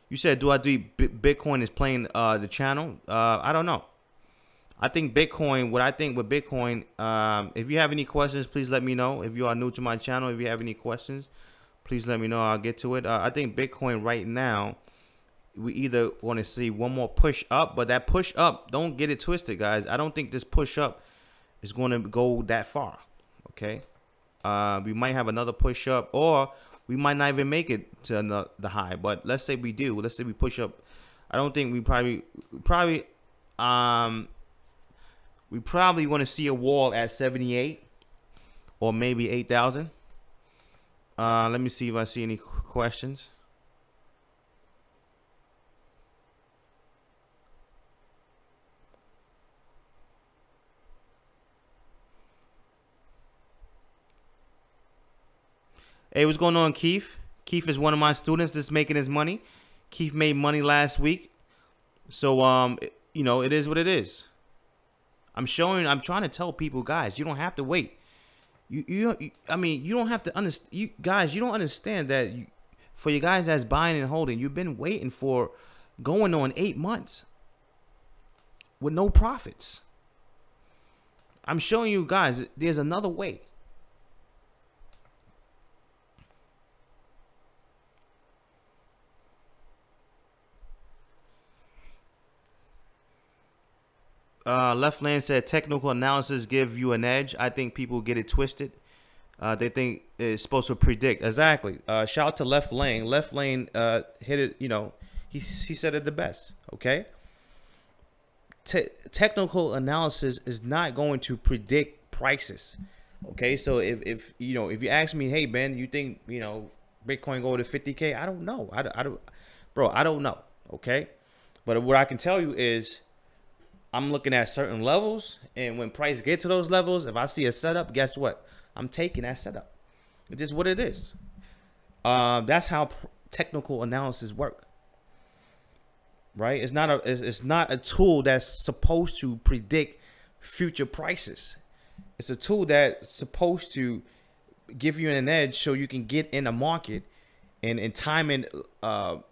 You said, do I do Bitcoin is playing the channel? I don't know. I think Bitcoin, what I think with Bitcoin, if you have any questions, please let me know. If you are new to my channel, if you have any questions, please let me know. I'll get to it. I think Bitcoin right now, we either want to see one more push up, but that push up, don't get it twisted, guys. I don't think this push up is going to go that far. Okay. We might have another push up, or we might not even make it to the high. But let's say we do. Let's say we push up. I don't think we probably want to see a wall at 78 or maybe 8,000. Let me see if I see any questions. Hey, what's going on, Keith? Keith is one of my students that's making his money. Keith made money last week. So, it is what it is. I'm trying to tell people, guys, you don't have to wait. You don't have to understand. You don't understand that for you guys that's buying and holding, you've been waiting for going on 8 months with no profits. I'm showing you guys, there's another way. Left Lane said technical analysis give you an edge. I think people get it twisted. They think it's supposed to predict. Exactly. Shout out to Left Lane. Left Lane hit it. He said it the best. Okay. Technical analysis is not going to predict prices. Okay. So if you ask me, hey Ben, you think Bitcoin go to 50K? I don't know. I don't know. Okay. But what I can tell you is, I'm looking at certain levels, and when price get to those levels, if I see a setup, guess what? I'm taking that setup. It's just what it is. That's how technical analysis work, right? It's not a tool that's supposed to predict future prices. It's a tool that's supposed to give you an edge so you can get in the market and time it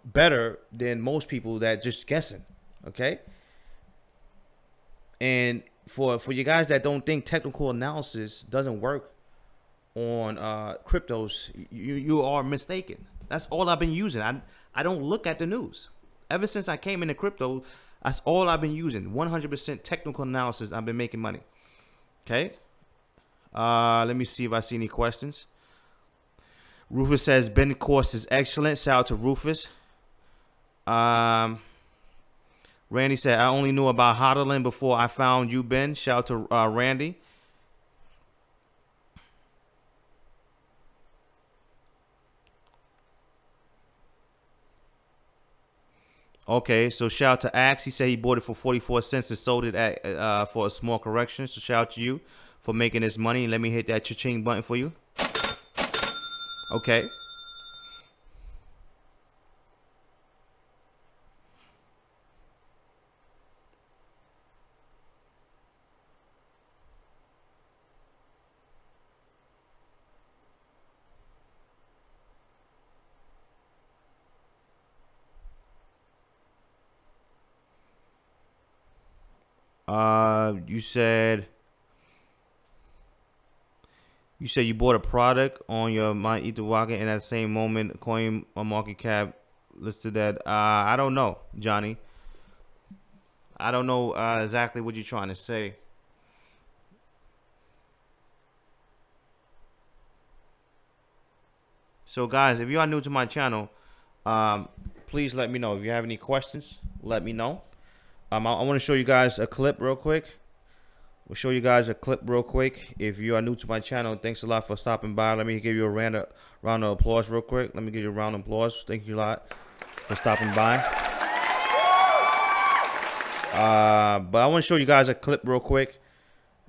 better than most people that just guessing. Okay. And for you guys that don't think technical analysis doesn't work on cryptos, you are mistaken. That's all I've been using. I don't look at the news. Ever since I came into crypto, that's all I've been using. 100% technical analysis. I've been making money. Okay. Let me see if I see any questions. Rufus says Ben course is excellent. Shout out to Rufus. Randy said, I only knew about hodling before I found you, Ben. Shout out to Randy. Okay, so shout out to Axe. He said he bought it for 44 cents and sold it at for a small correction. So shout out to you for making this money. Let me hit that cha-ching button for you. Okay. You said you bought a product on your My ETH wallet, and at the same moment, coin or market cap listed that. I don't know, Johnny. I don't know exactly what you're trying to say. So, guys, if you are new to my channel, please let me know. If you have any questions, let me know. I want to show you guys a clip real quick. We'll show you guys a clip real quick. If you are new to my channel, thanks a lot for stopping by. Let me give you a round of applause real quick. Let me give you a round of applause. Thank you a lot for stopping by. But I want to show you guys a clip real quick.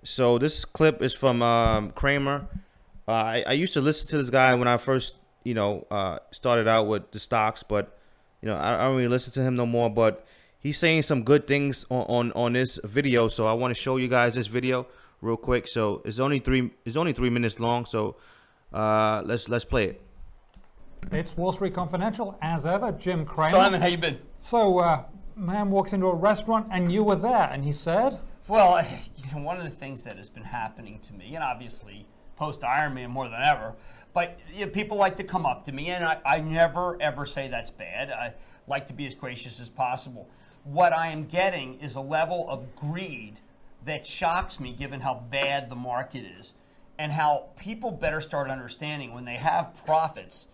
So this clip is from Kramer. I used to listen to this guy when I first, started out with the stocks, but I don't really listen to him no more. But he's saying some good things on this video, so I want to show you guys this video real quick. So it's only 3 minutes long, so let's play it. It's Wall Street Confidential, as ever. Jim Cramer. Simon, how you been? So, man walks into a restaurant and you were there, and he said, well, one of the things that has been happening to me, and obviously post Ironman more than ever, but people like to come up to me, and I never ever say that's bad. I like to be as gracious as possible. What I am getting is a level of greed that shocks me, given how bad the market is, and how people better start understanding when they have profits,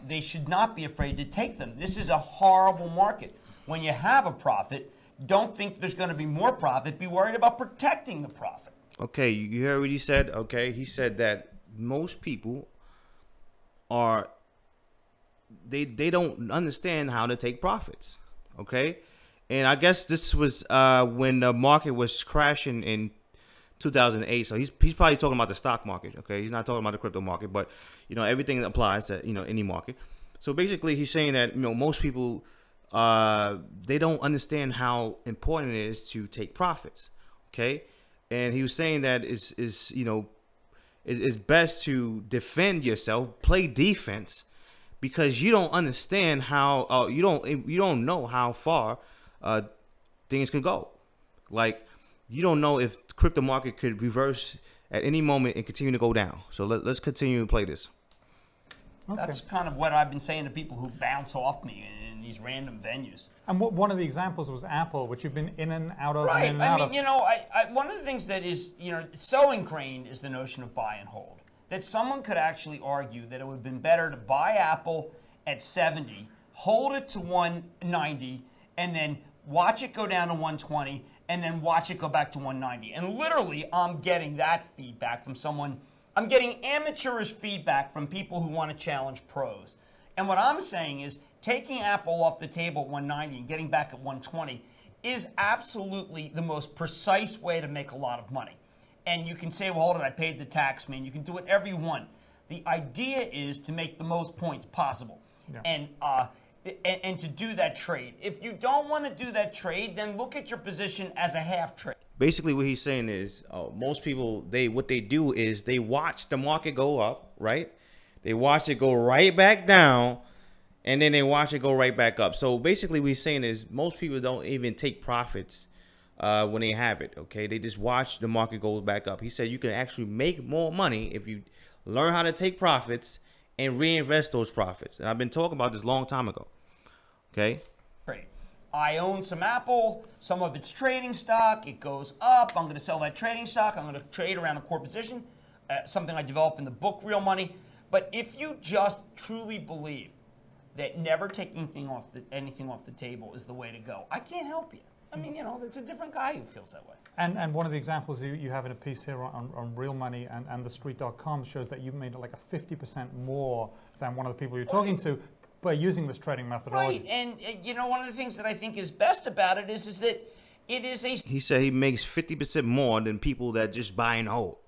they should not be afraid to take them. This is a horrible market. When you have a profit, don't think there's going to be more profit. Be worried about protecting the profit. Okay, you heard what he said? Okay, he said that most people they don't understand how to take profits. Okay, and I guess this was when the market was crashing in 2008. So he's probably talking about the stock market. Okay, he's not talking about the crypto market, but everything applies to any market. So basically, he's saying that most people they don't understand how important it is to take profits. Okay, and he was saying that it's best to defend yourself, play defense, because you don't understand how you don't know how far things can go. Like, you don't know if the crypto market could reverse at any moment and continue to go down. So let's continue to play this. Okay. That's kind of what I've been saying to people who bounce off me in these random venues. And one of the examples was Apple, which you've been in and out of. Right. In and out of. One of the things that is, so ingrained is the notion of buy and hold. That someone could actually argue that it would have been better to buy Apple at 70, hold it to 190, and then watch it go down to 120, and then watch it go back to 190. And literally, I'm getting that feedback from someone. I'm getting amateurish feedback from people who want to challenge pros. And what I'm saying is taking Apple off the table at 190 and getting back at 120 is absolutely the most precise way to make a lot of money. And you can say, well, hold on, I paid the tax, man. You can do whatever you want. The idea is to make the most points possible. Yeah. And to do that trade. If you don't want to do that trade, then look at your position as a half trade. Basically, what he's saying is most people, what they do is they watch the market go up, right? They watch it go right back down, and then they watch it go right back up. So basically, what he's saying is most people don't even take profits when they have it, okay? They just watch the market go back up. He said you can actually make more money if you learn how to take profits and reinvest those profits. And I've been talking about this a long time ago, okay? Great. I own some Apple, some of it's trading stock, it goes up, I'm going to sell that trading stock, I'm going to trade around a core position, something I develop in the book, Real Money. But if you just truly believe that never taking anything off the table is the way to go, I can't help you. I mean, it's a different guy who feels that way. And one of the examples you have in a piece here on Real Money and TheStreet.com shows that you've made like a 50% more than one of the people you're talking to by using this trading methodology. Right, and one of the things that I think is best about it is that it is a... He said he makes 50% more than people that just buy and hold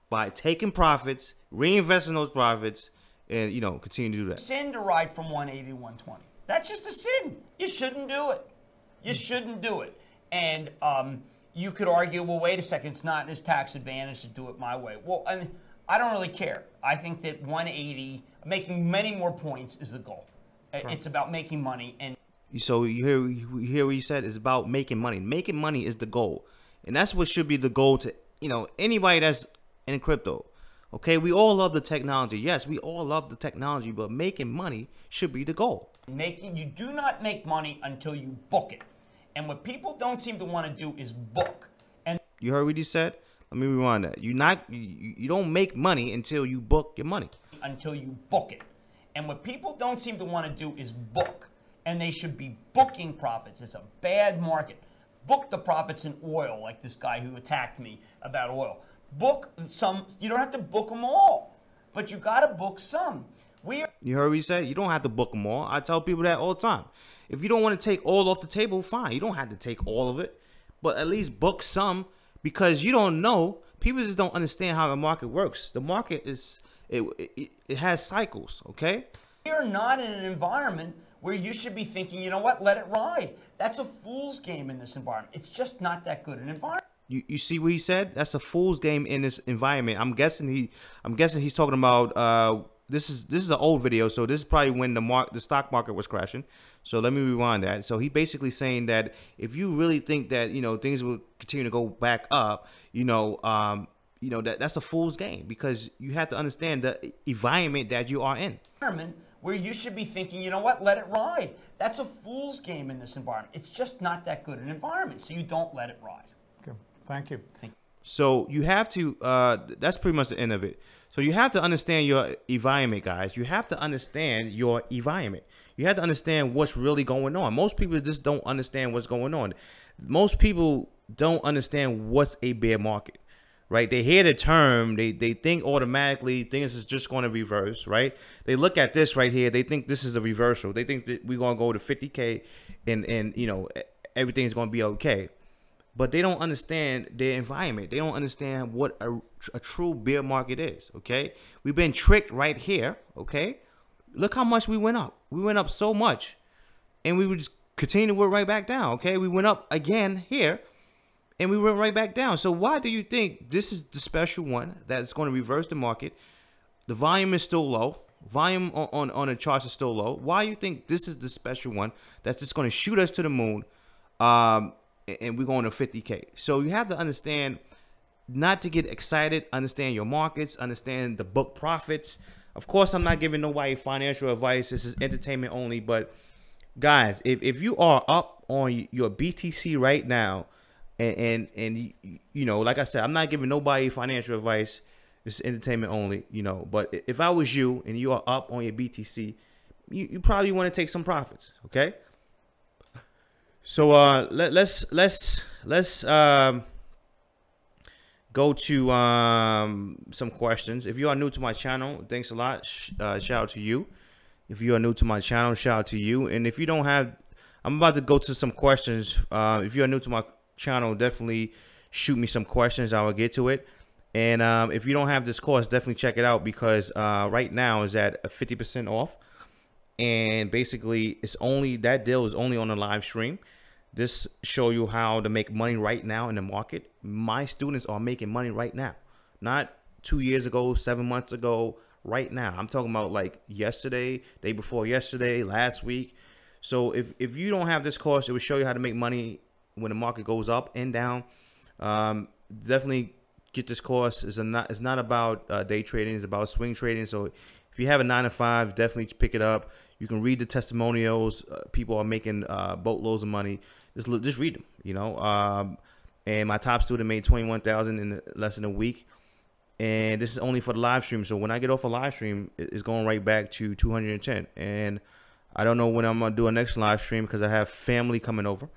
by taking profits, reinvesting those profits, and, continue to do that. Sin to ride from 180 to 120. That's just a sin. You shouldn't do it. You shouldn't do it. And you could argue, well, wait a second, it's not in his tax advantage to do it my way. Well, I mean, I don't really care. I think that 180, making many more points is the goal. Right. It's about making money. And so you hear what he said? It's about making money. Making money is the goal. And that's what should be the goal to, anybody that's in crypto. Okay, we all love the technology. Yes, we all love the technology, but making money should be the goal. You do not make money until you book it. And what people don't seem to want to do is book. And you heard what he said? Let me rewind that. You don't make money until you book your money. Until you book it. And what people don't seem to want to do is book. And they should be booking profits. It's a bad market. Book the profits in oil, like this guy who attacked me about oil. Book some. You don't have to book them all, but you got to book some. You heard what he said? You don't have to book them all. I tell people that all the time. If you don't want to take all off the table, fine. You don't have to take all of it, but at least book some, because you don't know. People just don't understand how the market works. The market it has cycles, okay? We're not in an environment where you should be thinking, you know what, let it ride. That's a fool's game in this environment. It's just not that good an environment. You see what he said? That's a fool's game in this environment. I'm guessing he's talking about this is an old video, so this is probably when the stock market was crashing. So let me rewind that. So he basically saying that if you really think that things will continue to go back up, that's a fool's game, because you have to understand the environment that you are in. Where you should be thinking, you know what, let it ride. That's a fool's game in this environment. It's just not that good an environment, so you don't let it ride. Okay. Thank you. So you have to, that's pretty much the end of it. So you have to understand your environment, guys. You have to understand your environment. You have to understand what's really going on. Most people just don't understand what's going on. Most people don't understand what's a bear market, right? They hear the term, they think automatically things is just going to reverse, right? They look at this right here, they think this is a reversal. They think that we're going to go to 50K and everything's going to be okay. But they don't understand their environment. They don't understand what a true bear market is, okay? We've been tricked right here, okay? Look how much we went up. We went up so much, and we would just continue to work right back down, okay? We went up again here, and we went right back down. So why do you think this is the special one that's going to reverse the market? The volume is still low. Volume on the charts is still low. Why do you think this is the special one that's just going to shoot us to the moon? And we're going to 50K. So you have to understand not to get excited, understand your markets, understand the book profits. Of course, I'm not giving nobody financial advice. This is entertainment only. But guys, if you are up on your BTC right now, and like I said, I'm not giving nobody financial advice. It's entertainment only, But if I was you and you are up on your BTC, you probably want to take some profits, okay? So let's go to some questions. If you are new to my channel, thanks a lot. Shout out to you. If you are new to my channel, shout out to you. And if you don't have, I'm about to go to some questions. If you are new to my channel, definitely shoot me some questions. I will get to it. And if you don't have this course, definitely check it out, because right now is at 50% off. And basically, that deal is only on the live stream. This show you how to make money right now in the market. My students are making money right now, not 2 years ago, 7 months ago. Right now, I'm talking about like yesterday, day before yesterday, last week. So if you don't have this course, it will show you how to make money when the market goes up and down. Definitely get this course. It's not about day trading. It's about swing trading. So if you have a 9-to-5, definitely pick it up. You can read the testimonials. People are making boatloads of money. Just read them, And my top student made $21,000 in less than a week. And this is only for the live stream. So when I get off a live stream, it's going right back to 210. And I don't know when I'm going to do a next live stream, because I have family coming over.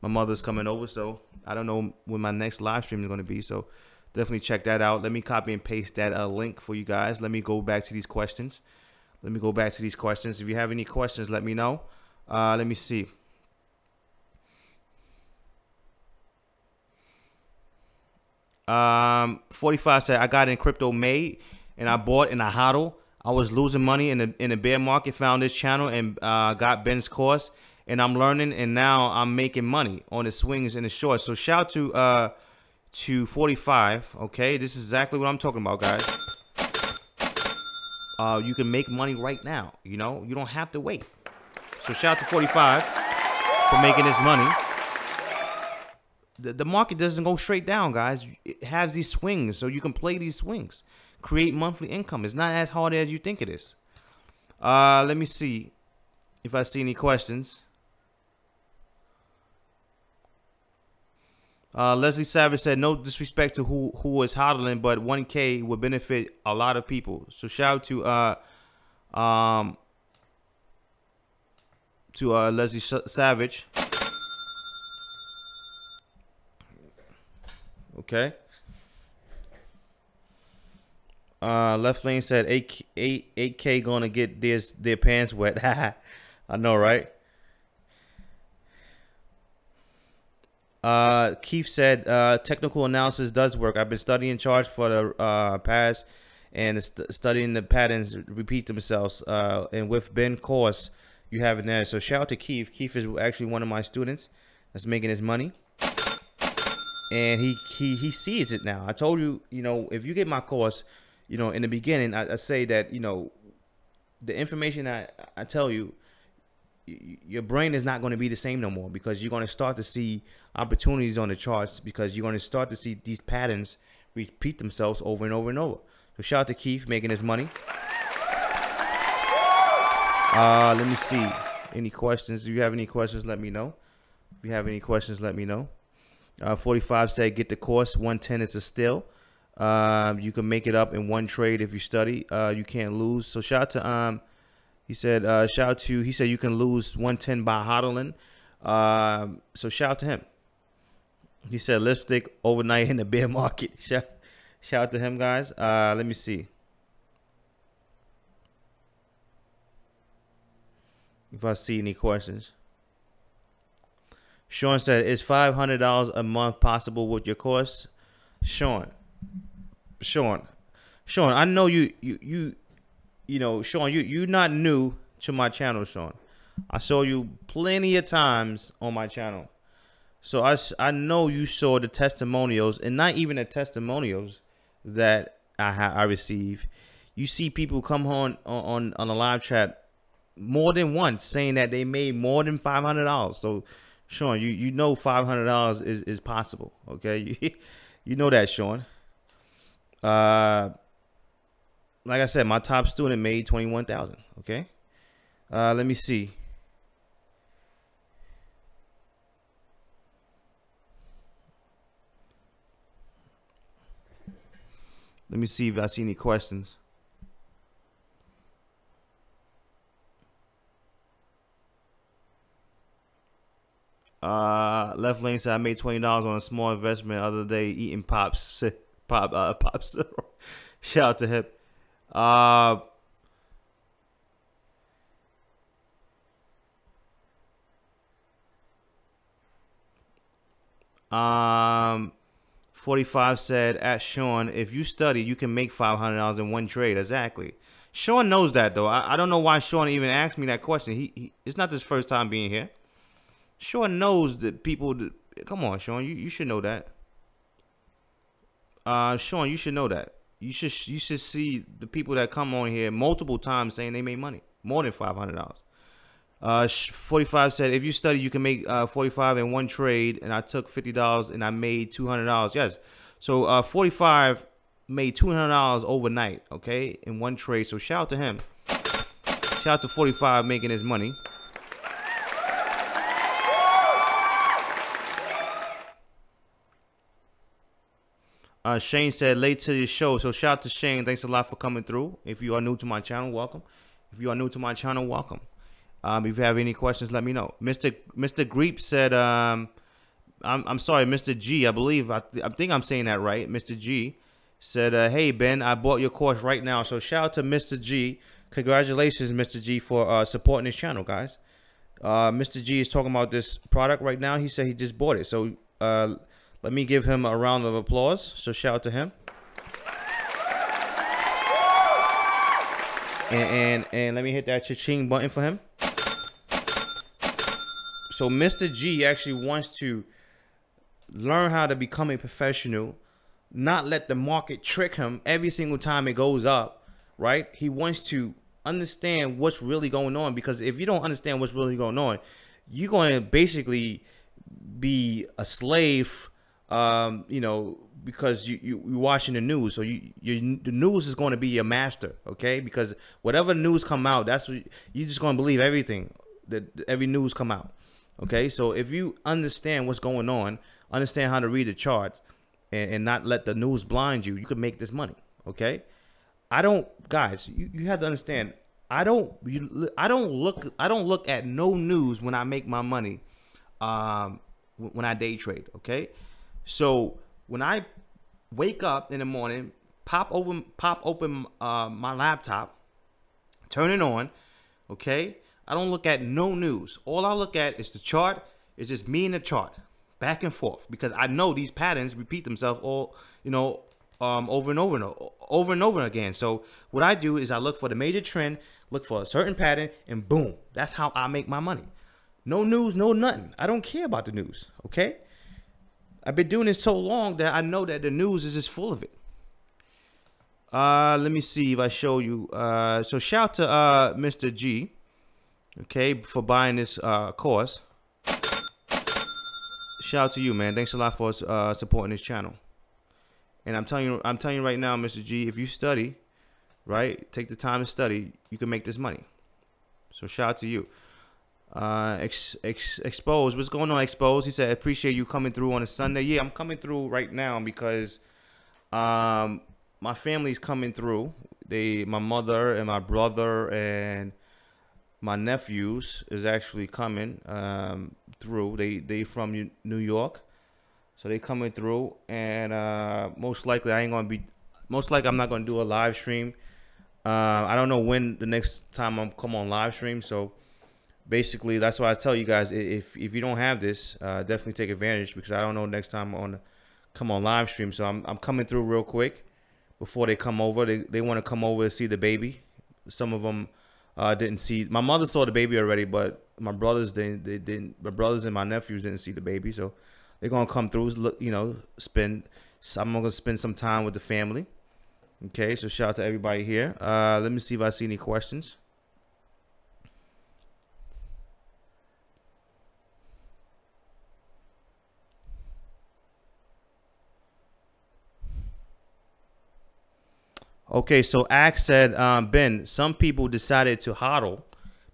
My mother's coming over. So I don't know when my next live stream is going to be. So definitely check that out. Let me copy and paste that link for you guys. Let me go back to these questions. If you have any questions, let me know. Let me see. 45 said, I got in crypto May, and I bought and I hodl. I was losing money in the bear market, found this channel and got Ben's course, and I'm learning, and now I'm making money on the swings and the shorts. So shout to 45. Okay, this is exactly what I'm talking about, guys. You can make money right now. You don't have to wait. So shout out to 45 for making this money. the market doesn't go straight down, guys. It has these swings, so you can play these swings, create monthly income. It's not as hard as you think it is. Let me see if I see any questions. Leslie Savage said, no disrespect to who is hodling, but 1K would benefit a lot of people. So shout out to Leslie Savage. Okay. Left Lane said 8K gonna get their pants wet. I know, right? Keith said technical analysis does work. I've been studying charts for the past and studying the patterns repeat themselves. And with Ben course, you have it there. So shout out to Keith. Keith is actually one of my students that's making his money. And he sees it now. I told you, if you get my course, in the beginning, I say that, the information I tell you, your brain is not going to be the same no more, because you're going to start to see opportunities on the charts, because you're going to start to see these patterns repeat themselves over and over and over. So shout out to Keith making his money. Let me see. Any questions? If you have any questions, let me know. If you have any questions, let me know. 45 said, get the course. 110 is a steal. You can make it up in one trade if you study. You can't lose. So shout out to he said he said you can lose 110 by hodling. So shout out to him. He said lipstick overnight in the bear market. Shout out to him, guys. Let me see if I see any questions. Sean said, is $500 a month possible with your course? Sean, I know Sean, you're not new to my channel, Sean. I saw you plenty of times on my channel. So I know you saw the testimonials, and not even the testimonials that I receive. You see people come on a live chat more than once saying that they made more than $500. So Sean, you know $500 is possible, okay? You know that, Sean. Like I said, my top student made $21,000, okay? Let me see. Let me see if I see any questions. Left Lane said, I made $20 on a small investment the other day eating pops. Pops. Shout out to him. 45 said, at Sean, if you study, you can make $500 in one trade. Exactly. Sean knows that, though. I don't know why Sean even asked me that question. It's not his first time being here. Sean knows that people. Come on, Sean. You should know that. Sean, you should know that. You should see the people that come on here multiple times saying they made money, more than $500. 45 said, if you study, you can make 45 in one trade, and I took $50 and I made $200. Yes. So 45 made $200 overnight, okay, in one trade. So shout out to him. Shout out to 45 making his money. Shane said, late to the show. So shout out to Shane. Thanks a lot for coming through. If you are new to my channel, welcome. If you are new to my channel, welcome. If you have any questions, let me know. Mr. Greep said, I'm sorry, Mr. G, I believe, I think I'm saying that right. Mr. G said, hey, Ben, I bought your course right now. So shout out to Mr. G. Congratulations, Mr. G, for supporting this channel, guys. Mr. G is talking about this product right now. He said he just bought it. So let me give him a round of applause. So shout out to him. And let me hit that cha-ching button for him. So Mr. G actually wants to learn how to become a professional, not let the market trick him every single time it goes up, right? He wants to understand what's really going on, because if you don't understand what's really going on, you're going to basically be a slave, you know, because you're watching the news. So the news is going to be your master, okay? Because whatever news come out, that's what you're just going to believe everything that every news come out, okay? So if you understand what's going on, understand how to read the chart, and not let the news blind you, you could make this money, okay? Guys, you have to understand. I don't look at no news when I make my money, when I day trade, okay? So when I wake up in the morning, pop open my laptop, turn it on, okay? I don't look at no news. All I look at is the chart. It's just me and the chart, back and forth, because I know these patterns repeat themselves all, you know, over and over again. So what I do is I look for the major trend, look for a certain pattern, and boom, that's how I make my money. No news, no nothing. I don't care about the news, okay? I've been doing this so long that I know that the news is just full of it. Let me see if I show you. So shout to Mr. G, okay, for buying this course. Shout out to you, man. Thanks a lot for supporting this channel. And I'm telling you right now, Mr. G, if you study, right, take the time to study, you can make this money. So shout out to you. Expose, what's going on, Expose? He said, appreciate you coming through on a Sunday. Yeah, I'm coming through right now because my family's coming through. My mother and my brother and my nephews is actually coming through. They from New York, so they coming through, and most likely I'm not gonna do a live stream. I don't know when the next time I'm come on live stream. So basically, that's why I tell you guys, if you don't have this, definitely take advantage, because I don't know next time I'm on come on live stream. So I'm coming through real quick before they come over. They want to come over to see the baby. Some of them didn't see. My mother saw the baby already, but my brothers didn't. My brothers and my nephews didn't see the baby, so they're gonna come through. Look, you know, I'm gonna spend some time with the family. Okay, so shout out to everybody here. Let me see if I see any questions. Okay, so Axe said, Ben, some people decided to hodl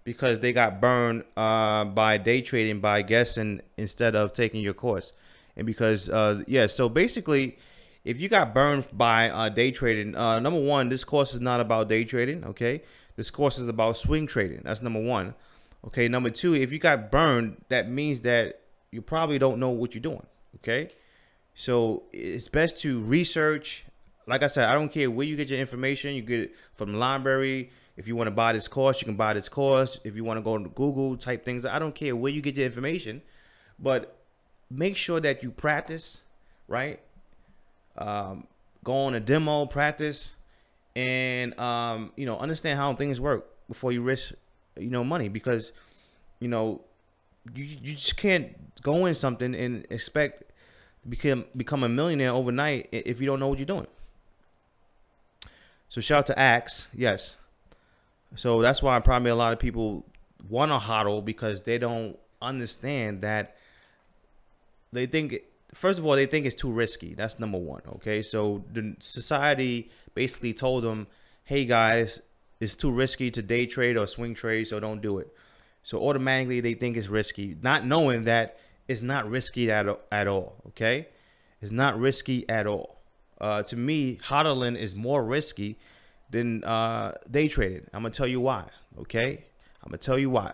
because they got burned by day trading by guessing instead of taking your course. And because, yeah, so basically, if you got burned by day trading, number one, this course is not about day trading, okay? This course is about swing trading. That's number one. Okay, number two, if you got burned, that means that you probably don't know what you're doing, okay? So it's best to research. Like I said, I don't care where you get your information. You get it from the library. If you want to buy this course, you can buy this course. If you want to go to Google, type things. I don't care where you get your information, but make sure that you practice, right? Go on a demo, practice, and you know, understand how things work before you risk, you know, money, because you know you just can't go in something and expect to become a millionaire overnight if you don't know what you're doing. So shout out to Axe, yes. So that's why probably a lot of people want to hodl, because they don't understand that. They think, first of all, they think it's too risky. That's number one, okay? So the society basically told them, hey guys, it's too risky to day trade or swing trade, so don't do it. So automatically they think it's risky, not knowing that it's not risky at all, okay? It's not risky at all. To me, hodling is more risky than day trading. I'm gonna tell you why. Okay, I'm gonna tell you why.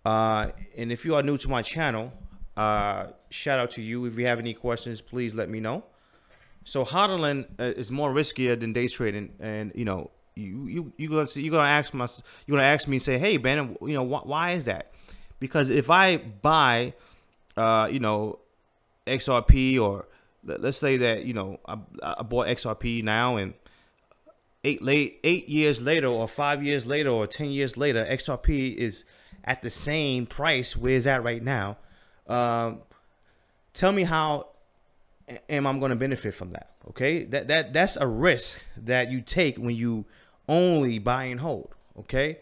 And if you are new to my channel, shout out to you. If you have any questions, please let me know. So hodling is more riskier than day trading, and you know, you're gonna ask me and say, hey Ben, you know, why is that? Because if I buy, you know, XRP, or let's say that, you know, I bought XRP now, and 8 years later, or 5 years later, or 10 years later, XRP is at the same price where it's at right now. Tell me how am I going to benefit from that? Okay, that's a risk that you take when you only buy and hold. Okay,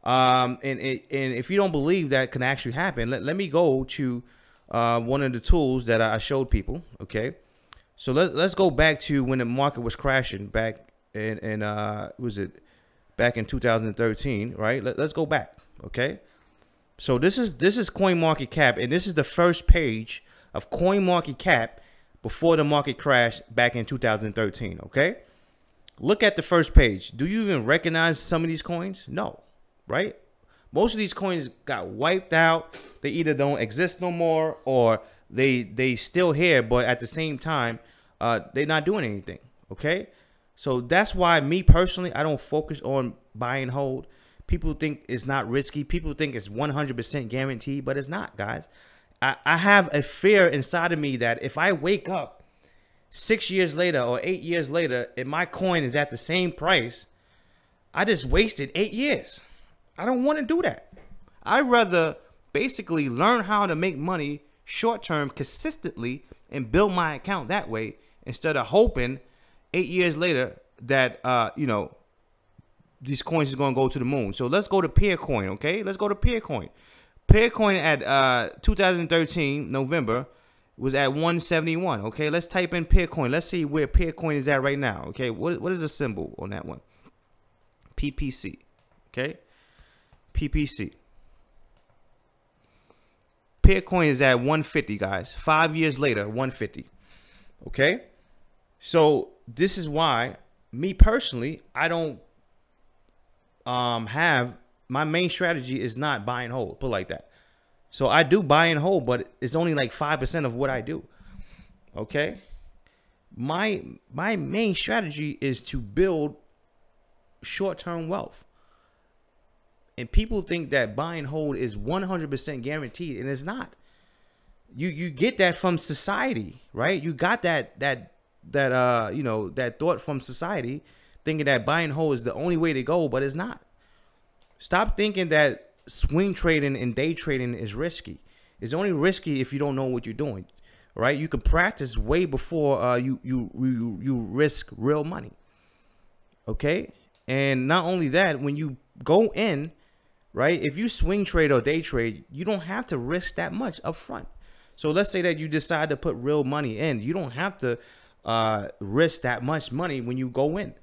and if you don't believe that can actually happen, let me go to one of the tools that I showed people. Okay, so let's go back to when the market was crashing back in back in 2013, right? Let's go back. Okay, so this is CoinMarketCap, and this is the first page of CoinMarketCap before the market crashed back in 2013. Okay, look at the first page. Do you even recognize some of these coins? No, right? Most of these coins got wiped out. They either don't exist no more, or they still here, but at the same time, they're not doing anything. Okay, so that's why me personally, I don't focus on buy and hold. People think it's not risky. People think it's 100% guaranteed, but it's not, guys. I have a fear inside of me that if I wake up 6 years later or 8 years later and my coin is at the same price, I just wasted 8 years. I don't want to do that. I'd rather basically learn how to make money short term consistently and build my account that way, instead of hoping 8 years later that these coins is going to go to the moon. So let's go to Peercoin. Okay, let's go to Peercoin. Peercoin at 2013 November was at 171. Okay, let's type in Peercoin. Let's see where Peercoin is at right now. Okay, what is the symbol on that one? PPC. Okay, PPC. Peercoin is at 150, guys. 5 years later, 150. Okay, so this is why me personally, I don't have, my main strategy is not buy and hold, put it like that. So I do buy and hold, but it's only like 5% of what I do. Okay, my main strategy is to build short-term wealth. And people think that buy and hold is 100% guaranteed, and it's not. You get that from society, right? You got that thought from society, thinking that buy and hold is the only way to go, but it's not. Stop thinking that swing trading and day trading is risky. It's only risky if you don't know what you're doing, right? You can practice way before you risk real money. Okay, and not only that, when you go in, right, if you swing trade or day trade, you don't have to risk that much up front. So let's say that you decide to put real money in. You don't have to risk that much money when you go in,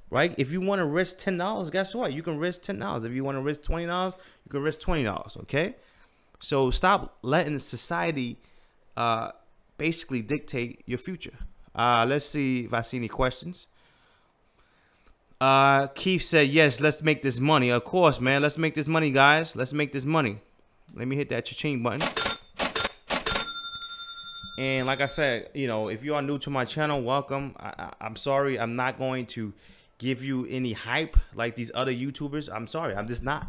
right? If you want to risk $10, guess what? You can risk $10. If you want to risk $20, you can risk $20, okay? So stop letting society basically dictate your future. Let's see if I see any questions. Keith said, yes, let's make this money. Of course, man. Let's make this money, guys. Let's make this money. Let me hit that cha-ching button. And like I said, if you are new to my channel, welcome. I'm sorry, I'm not going to give you any hype like these other YouTubers. I'm sorry, I'm just not.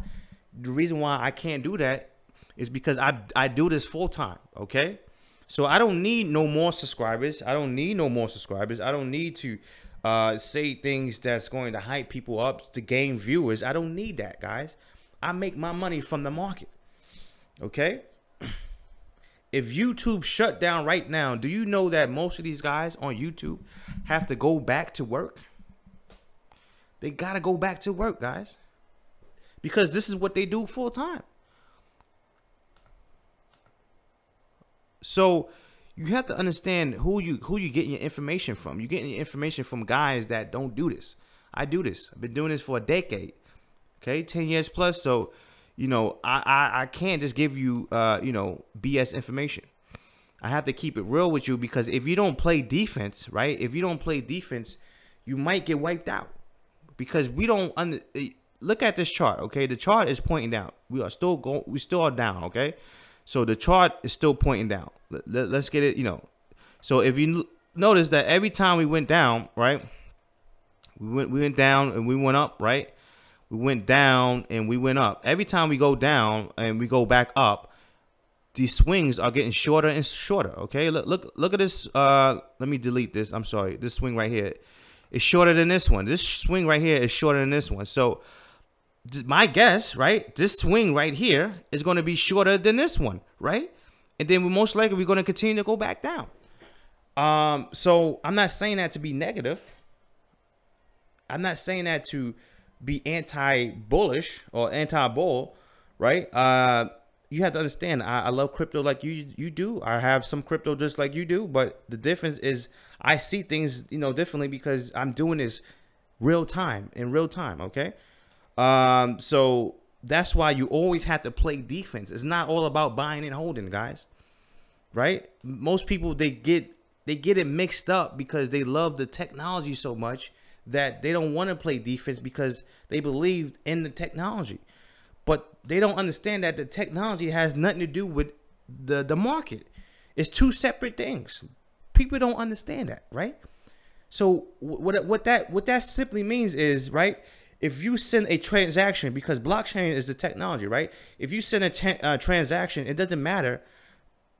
The reason why I can't do that is because I do this full time, okay? So I don't need no more subscribers. I don't need no more subscribers. I don't need to say things that's going to hype people up to gain viewers. I don't need that, guys. I make my money from the market, okay? If YouTube shut down right now, do you know that most of these guys on YouTube have to go back to work? They got to go back to work, guys, because this is what they do full time. So you have to understand who you getting your information from. You're getting your information from guys that don't do this. I do this. I've been doing this for a decade, okay, 10 years plus. So I can't just give you, BS information. I have to keep it real with you, because if you don't play defense, right? If you don't play defense, you might get wiped out, because we don't look at this chart. Okay. The chart is pointing down. We still are down. Okay. So the chart is still pointing down. Let's get it, So if you notice that every time we went down, right? We went down and we went up, right? We went down and we went up. Every time we go down and we go back up, these swings are getting shorter and shorter. Okay, look at this. Let me delete this. I'm sorry. This swing right here is shorter than this one. This swing right here is shorter than this one. So my guess, right? This swing right here is going to be shorter than this one, right? And then most likely we're going to continue to go back down. So I'm not saying that to be negative. I'm not saying that to be anti-bullish or anti-bull, right? you have to understand, I love crypto like you do. I have some crypto just like you do, but the difference is I see things, you know, differently because I'm doing this in real time, okay? So that's why you always have to play defense. It's not all about buying and holding, guys. Right? Most people, they get it mixed up because they love the technology so much that they don't want to play defense because they believe in the technology. But they don't understand that the technology has nothing to do with the market. It's two separate things. People don't understand that, right? So what that simply means is, right, if you send a transaction, because blockchain is the technology, right? If you send a transaction, it doesn't matter.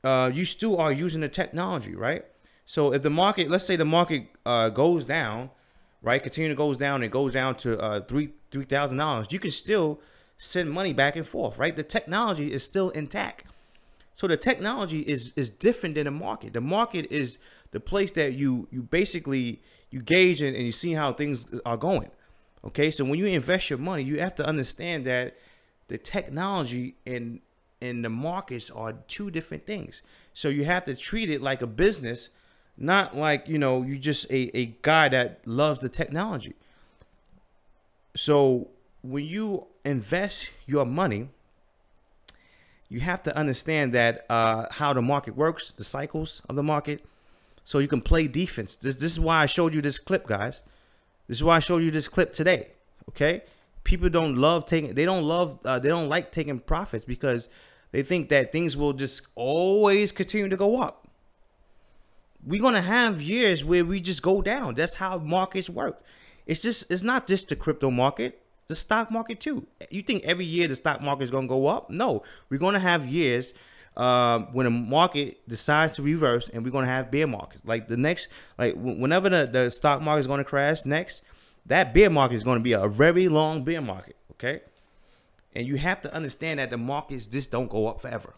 You still are using the technology, right? So if the market, let's say the market goes down, right, continue to goes down, and goes down to $3,000, you can still send money back and forth, right? The technology is still intact. So the technology is different than the market. The market is the place that you basically you gauge and you see how things are going. Okay, so when you invest your money, you have to understand that the technology and the markets are two different things. So you have to treat it like a business, not like, you know, you just a guy that loves the technology. So when you invest your money, you have to understand that how the market works, the cycles of the market, so you can play defense. This is why I showed you this clip, guys. This is why I showed you this clip today. Okay, people don't like taking profits because they think that things will just always continue to go up. We're gonna have years where we just go down. That's how markets work. It's not just the crypto market. The stock market too. You think every year the stock market is gonna go up? No, we're gonna have years when the market decides to reverse, and we're gonna have bear markets. Like whenever the stock market is gonna crash next, that bear market is gonna be a very long bear market. Okay, and you have to understand that the markets just don't go up forever.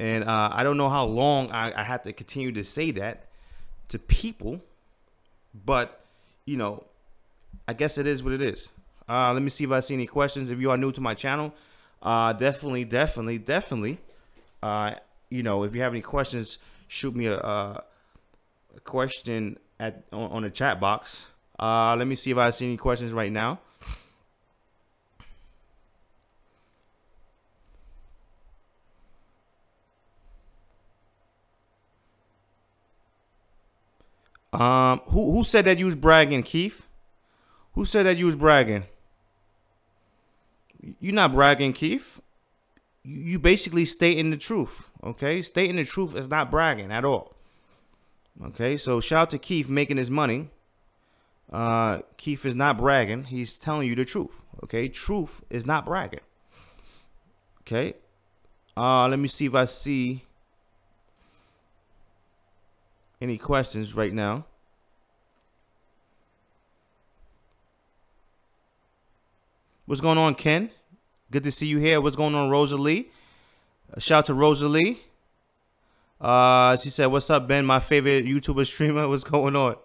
And I don't know how long I have to continue to say that to people, but you know, I guess it is what it is. Let me see if I see any questions. If you are new to my channel, definitely, you know, if you have any questions, shoot me a question on the chat box. Let me see if I see any questions right now. Who said that you was bragging, Keith? Who said that you was bragging? You're not bragging, Keith. You basically stating the truth. Okay, stating the truth is not bragging at all. Okay, so shout out to Keith making his money. Keith is not bragging. He's telling you the truth. Okay, truth is not bragging. Okay, let me see if I see any questions right now. What's going on, Ken? Good to see you here. What's going on, Rosalie? Shout out to Rosalie. She said, "What's up, Ben? My favorite YouTuber streamer. What's going on?"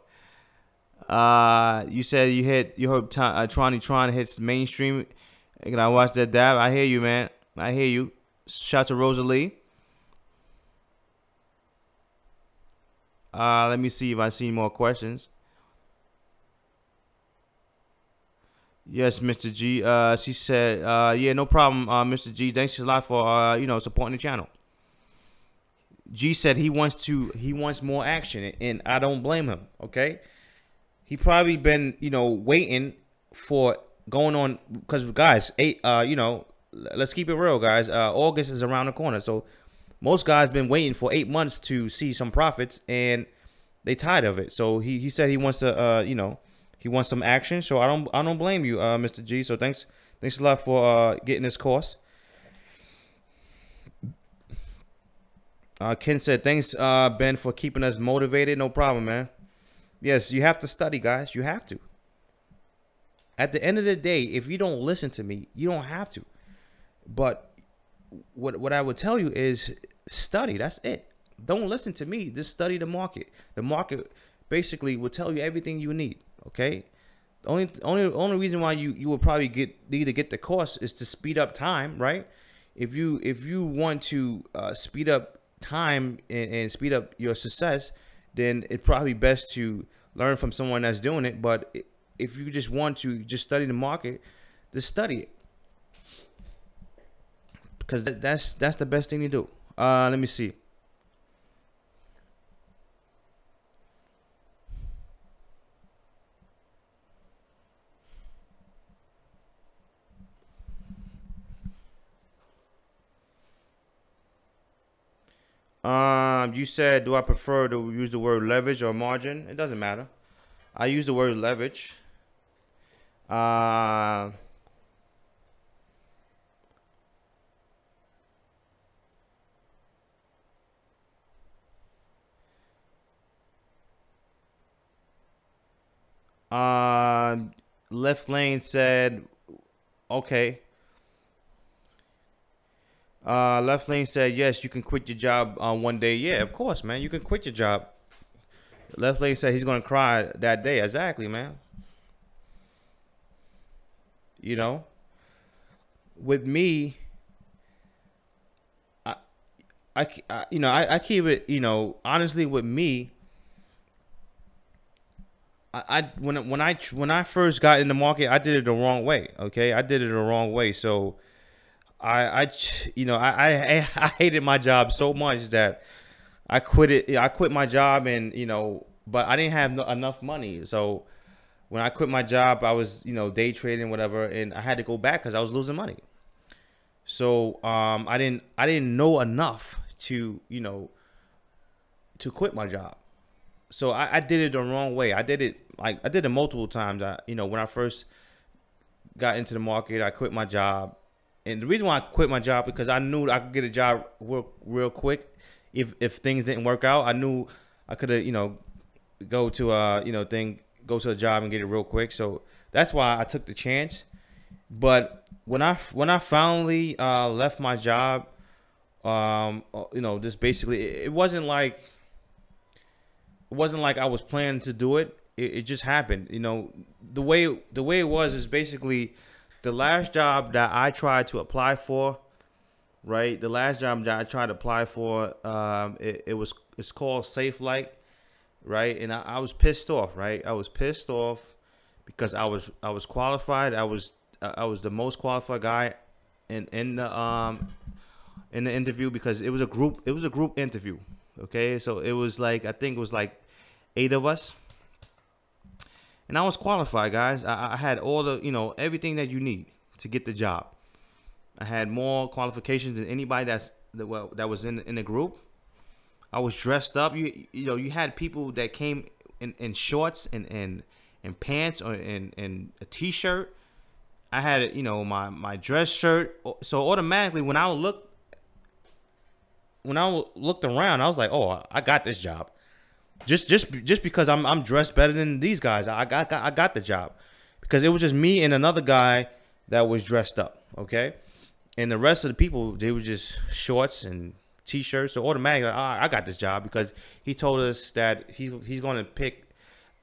You said you heard Tron hits mainstream. And I watched that dab. I hear you, man. I hear you. Shout out to Rosalie. Let me see if I see more questions. Yes, Mr. G. She said, yeah, no problem, Mr. G. Thanks a lot for you know, supporting the channel. G said he wants more action, and I don't blame him. Okay, he probably been, you know, waiting for going on, because guys, you know, let's keep it real, guys. August is around the corner, so most guys been waiting for 8 months to see some profits, and they tired of it. So he said he wants to, you know, he wants some action. So I don't blame you, Mr. G. So thanks a lot for getting this course. Ken said, thanks, Ben, for keeping us motivated. No problem, man. Yes, you have to study, guys. You have to. At the end of the day, if you don't listen to me, you don't have to. But what I would tell you is study. That's it. Don't listen to me. Just study the market. The market basically will tell you everything you need. Okay. The only reason why you will probably need to get the course is to speed up time, right? if you want to speed up time and speed up your success, then it's probably best to learn from someone that's doing it. But if you just want to just study the market, just study it, because that's the best thing to do. Let me see. You said, do I prefer to use the word leverage or margin? It doesn't matter. I use the word leverage. Left Lane said, okay. Left Lane said, yes, you can quit your job on one day. Yeah, of course, man. You can quit your job. Left Lane said he's going to cry that day. Exactly, man. You know, with me, I keep it, honestly, with me, when I first got in the market, I did it the wrong way. Okay. I did it the wrong way. So I hated my job so much that I quit it. I quit my job, and but I didn't have enough money. So when I quit my job, I was day trading, whatever, and I had to go back because I was losing money. So I didn't know enough to to quit my job. So I did it the wrong way. I did it multiple times. When I first got into the market, I quit my job. And the reason why I quit my job, because I knew I could get a job real quick if things didn't work out. I knew I could have, go to a job and get it real quick. So that's why I took the chance. But when I finally left my job, just basically, it wasn't like I was planning to do it. It just happened. The way it was is basically, the last job that I tried to apply for, right? The last job that I tried to apply for, it's called Safe Light, right? And I was pissed off, right? I was pissed off because I was qualified. I was the most qualified guy in the interview, because it was a group interview. Okay, so it was like, I think it was like 8 of us. And I was qualified, guys. I had all the, everything that you need to get the job. I had more qualifications than anybody that was in the group. I was dressed up. You had people that came in shorts and pants or in a t-shirt. I had my dress shirt. So automatically when I looked around, I was like, oh, I got this job. Just because I'm dressed better than these guys, I got the job, because it was just me and another guy that was dressed up, okay, and the rest of the people, they were just shorts and t-shirts. So automatically, I got this job, because he told us that he's going to pick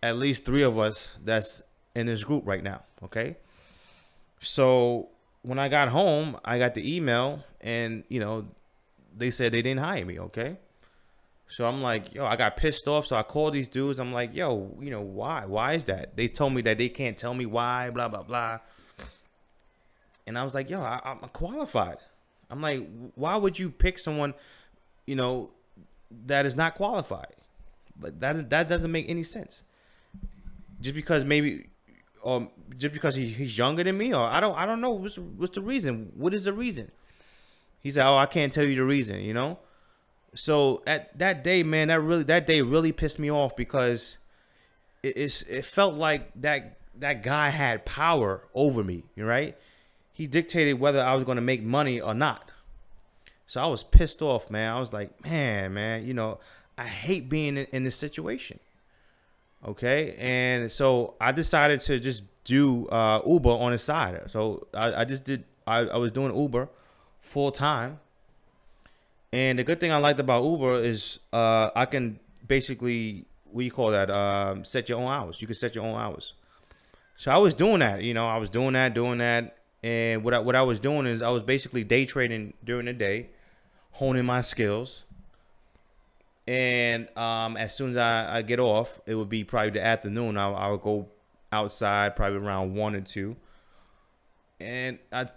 at least 3 of us that's in this group right now, okay. So when I got home, I got the email, and they said they didn't hire me, okay. So I'm like, yo, I got pissed off. So I called these dudes. I'm like, yo, why? Why is that? They told me that they can't tell me why, blah, blah, blah. And I was like, yo, I'm qualified. I'm like, why would you pick someone, that is not qualified? Like that doesn't make any sense. Just because just because he's younger than me, or I don't know. What's the reason? What is the reason? He said, oh, I can't tell you the reason, So at that day, man, that day really pissed me off, because it felt like that guy had power over me, right? He dictated whether I was going to make money or not. So I was pissed off, man. I was like, man, I hate being in this situation. Okay, and so I decided to just do Uber on the side. So I was doing Uber full time. And the good thing I liked about Uber is I can basically, what do you call that? Set your own hours. You can set your own hours. So I was doing that, I was doing that. And what I was doing is I was basically day trading during the day, honing my skills. And as soon as I get off, it would be probably the afternoon. I would go outside probably around 1 or 2, and I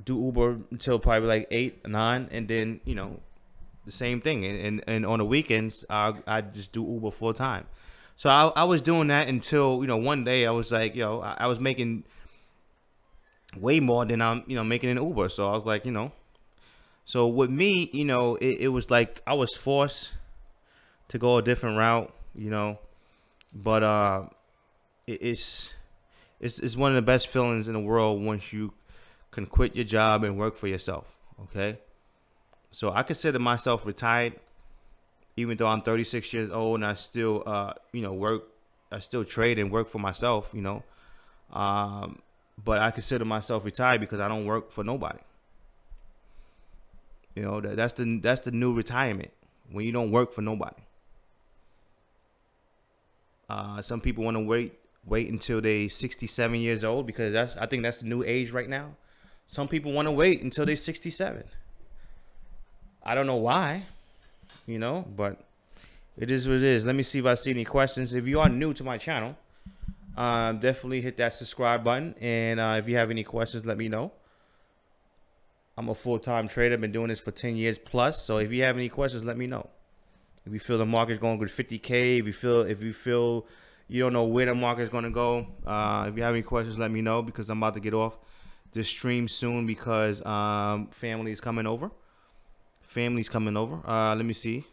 do Uber until probably like 8 9, and then the same thing. And on the weekends I just do Uber full time. So I was doing that until one day I was like, I was making way more than I'm making in Uber. So I was like, so with me, it was like I was forced to go a different route, but it's one of the best feelings in the world once you can quit your job and work for yourself. Okay, so I consider myself retired, even though I'm 36 years old and I still work, I still trade and work for myself, but I consider myself retired because I don't work for nobody. That's the new retirement, when you don't work for nobody. Some people want to wait until they 67 years old, because I think that's the new age right now. Some people want to wait until they're 67. I don't know why, but it is what it is. Let me see if I see any questions. If you are new to my channel, definitely hit that subscribe button. And if you have any questions, let me know. I'm a full-time trader. I've been doing this for 10 years plus. So if you have any questions, let me know. If you feel the market's going to 50K, if you feel you don't know where the market's going to go, if you have any questions, let me know, because I'm about to get off this stream soon because family is coming over. Family's coming over. Let me see.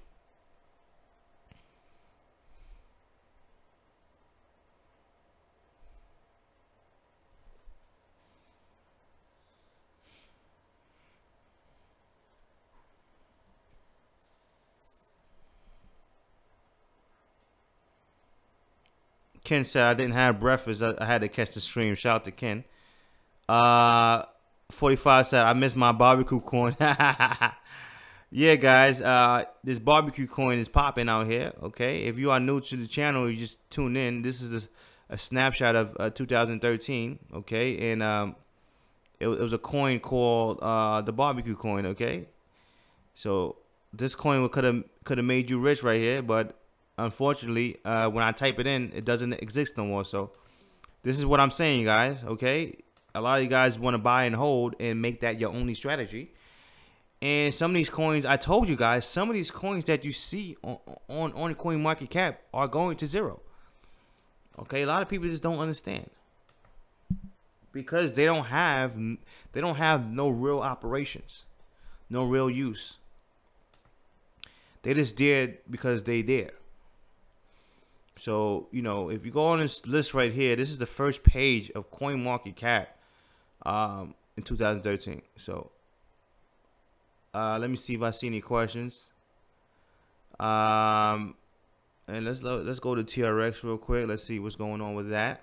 Ken said I didn't have breakfast. I had to catch the stream. Shout out to Ken. 45 said I missed my barbecue coin. Yeah, guys. This barbecue coin is popping out here. Okay, if you are new to the channel, you just tune in. This is a snapshot of 2013. Okay, and it was a coin called the barbecue coin. Okay, so this coin could have made you rich right here, but unfortunately, when I type it in, it doesn't exist no more. So this is what I'm saying, guys. Okay, a lot of you guys want to buy and hold and make that your only strategy. And some of these coins, I told you guys, some of these coins that you see on CoinMarketCap are going to zero. Okay, a lot of people just don't understand, because they don't have no real operations, no real use. They just did because they dare. So, if you go on this list right here, this is the first page of CoinMarketCap in 2013. So, let me see if I see any questions. And let's go to TRX real quick. Let's see what's going on with that.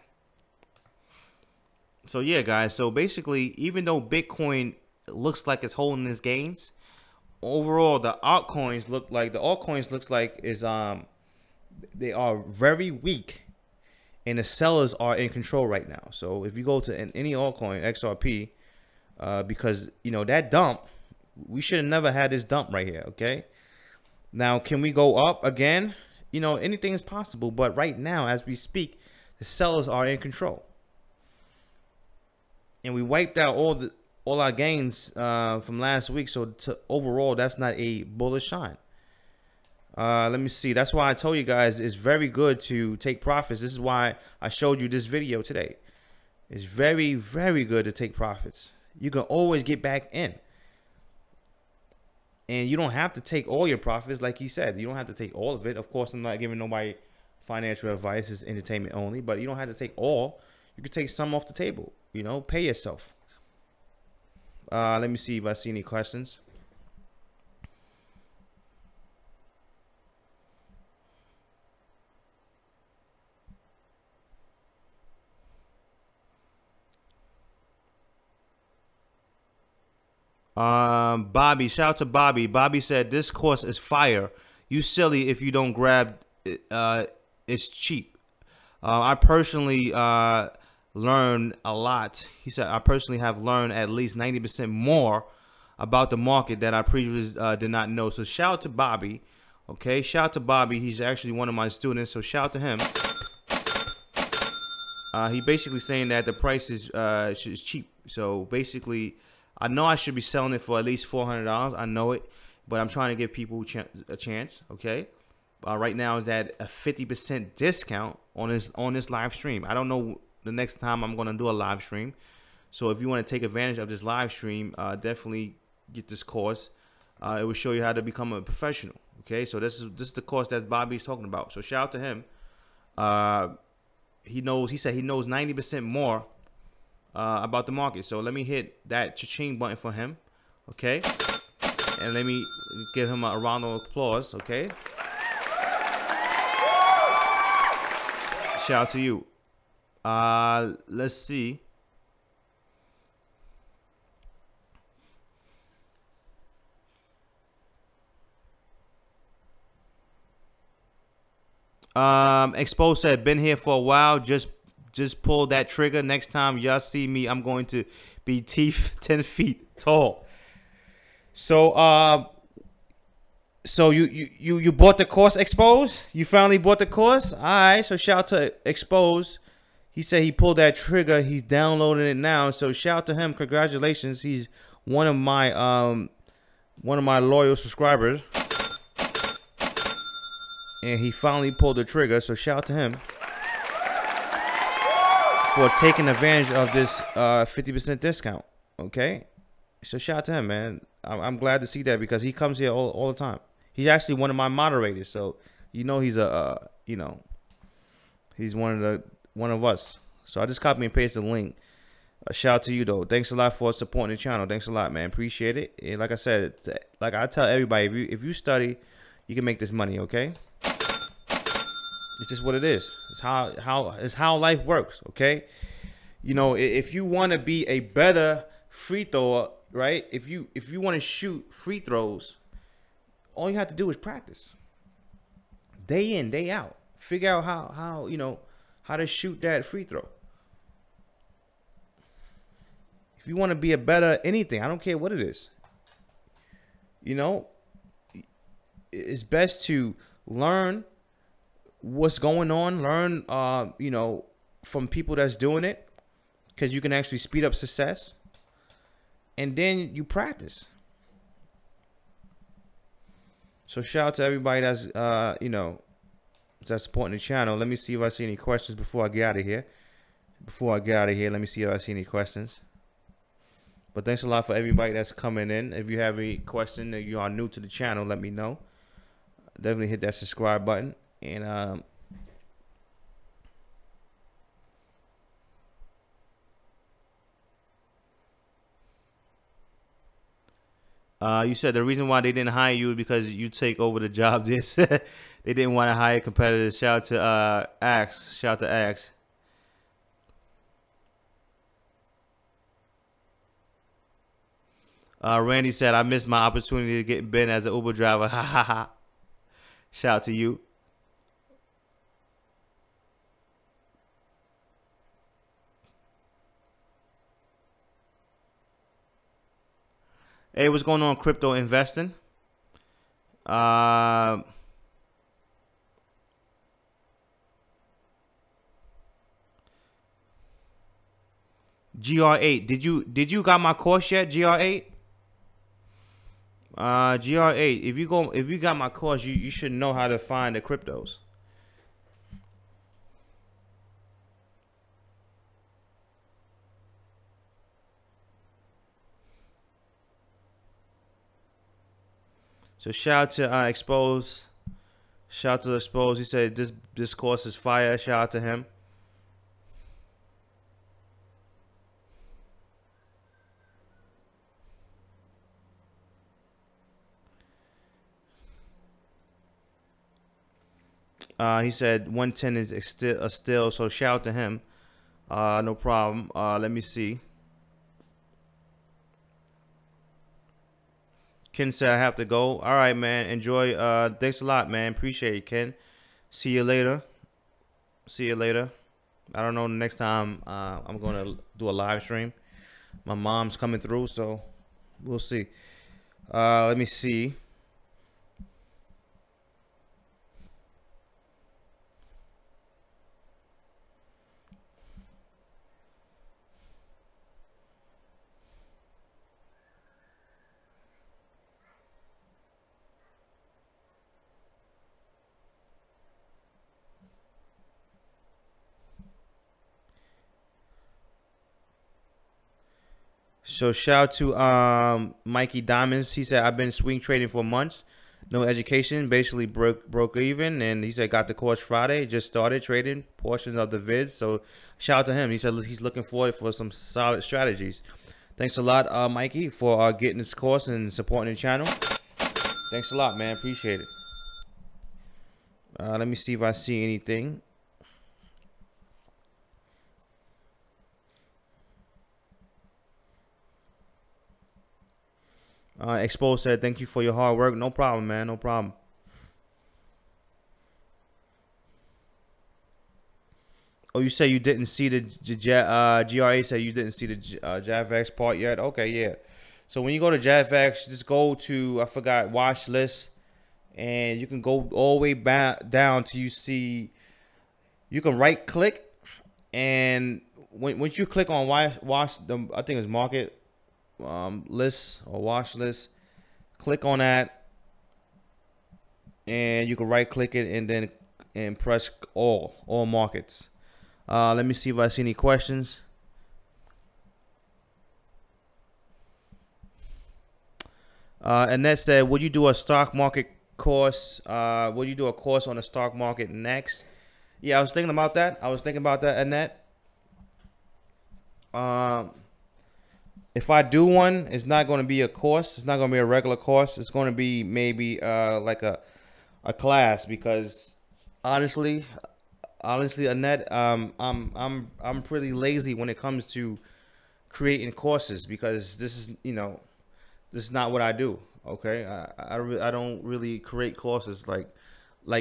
So, yeah, guys. So, basically, even though Bitcoin looks like it's holding its gains, overall, the altcoins look like they are very weak, and the sellers are in control right now. So if you go to any altcoin, XRP, because that dump, we should have never had this dump right here. Okay, now can we go up again? Anything is possible, but right now, as we speak, the sellers are in control, and we wiped out all our gains from last week. So overall, that's not a bullish sign. Let me see. That's why I told you guys it's very good to take profits. This is why I showed you this video today. It's very, very good to take profits. You can always get back in. And you don't have to take all your profits, like he said. You don't have to take all of it. Of course, I'm not giving nobody financial advice. It's entertainment only. But you don't have to take all. You can take some off the table. Pay yourself. Let me see if I see any questions. Bobby, shout out to Bobby. Bobby said this course is fire. You silly if you don't grab it. It's cheap. I personally learned a lot. He said, I personally have learned at least 90% more about the market that I previously did not know. So shout out to Bobby. Okay, shout out to Bobby. He's actually one of my students, so shout out to him. He basically saying that the price is cheap. So basically, I know I should be selling it for at least $400. I know it, but I'm trying to give people a chance. Okay, right now is at a 50% discount on this live stream. I don't know the next time I'm gonna do a live stream. So if you want to take advantage of this live stream, definitely get this course. It will show you how to become a professional. Okay, so this is the course that Bobby's talking about. So shout out to him. He said he knows 90% more about the market. So let me hit that cha-ching button for him. Okay, and let me give him a round of applause. Okay, shout out to you. Let's see. Exposed said, been here for a while. Just pull that trigger. Next time y'all see me, I'm going to be 10 feet tall. So so you bought the course, Exposed? You finally bought the course? All right. So shout out to Exposed. He said he pulled that trigger. He's downloading it now. So shout out to him. Congratulations. He's one of my loyal subscribers. And he finally pulled the trigger, so shout out to him for taking advantage of this 50% discount. Okay, so shout out to him, man. I'm glad to see that because he comes here all the time. He's actually one of my moderators, so you know he's he's one of us. So I just copy and paste the link. Shout out to you though. Thanks a lot for supporting the channel. Thanks a lot, man. Appreciate it. And like I said, like I tell everybody, if you study, you can make this money. Okay. It's just what it is. It's how life works. Okay, you know, if you want to be a better free thrower, right? If you want to shoot free throws, all you have to do is practice. Day in, day out. Figure out how to shoot that free throw. If you want to be a better anything, I don't care what it is. You know, it's best to learn what's going on, learn from people that's doing it, because you can actually speed up success, and then you practice. So shout out to everybody that's that's supporting the channel. Let me see if I see any questions before I get out of here. Let me see if I see any questions. But thanks a lot for everybody that's coming in. If you have any question that you are new to the channel, let me know. Definitely hit that subscribe button. And you said the reason why they didn't hire you is because you take over the job. They didn't want to hire competitors. Shout out to Axe. Shout out to Axe. Randy said, I missed my opportunity to get Ben as an Uber driver. Ha ha ha. Shout out to you. Hey, what's going on, crypto investing? GR8. Did you got my course yet, GR8? GR8. If you got my course, you should know how to find the cryptos. So shout out to Expose. Shout out to Expose. He said this course is fire. Shout out to him. He said 110 is still, so shout out to him. No problem. Let me see. Ken said I have to go. All right, man. Enjoy. Thanks a lot, man. Appreciate it, Ken. See you later. See you later. I don't know the next time I'm gonna do a live stream. My mom's coming through, so we'll see. Let me see. So shout out to Mikey Diamonds. He said I've been swing trading for months, no education, basically broke even, and he said got the course Friday, just started trading portions of the vids. So shout out to him. He said he's looking forward for some solid strategies. Thanks a lot, Mikey, for getting this course and supporting the channel. Thanks a lot, man. Appreciate it. Let me see if I see anything. Expo said, thank you for your hard work. No problem, man. No problem. Oh, you say you didn't see the GRA said you didn't see the JavX part yet? Okay, yeah. So when you go to JavX, just go to, I forgot, watch list. And you can go all the way back down till you see, you can right click. And once you click on watch the, I think it's market list or watch list, click on that, and you can right click it and press all markets. Let me see if I see any questions. Annette said, would you do a stock market course? Would you do a course on the stock market next? Yeah, I was thinking about that. Annette. If I do one, it's not going to be a course. It's not going to be a regular course. It's going to be maybe like a class, because honestly, Annette, I'm pretty lazy when it comes to creating courses, because this is, this is not what I do. Okay, I don't really create courses like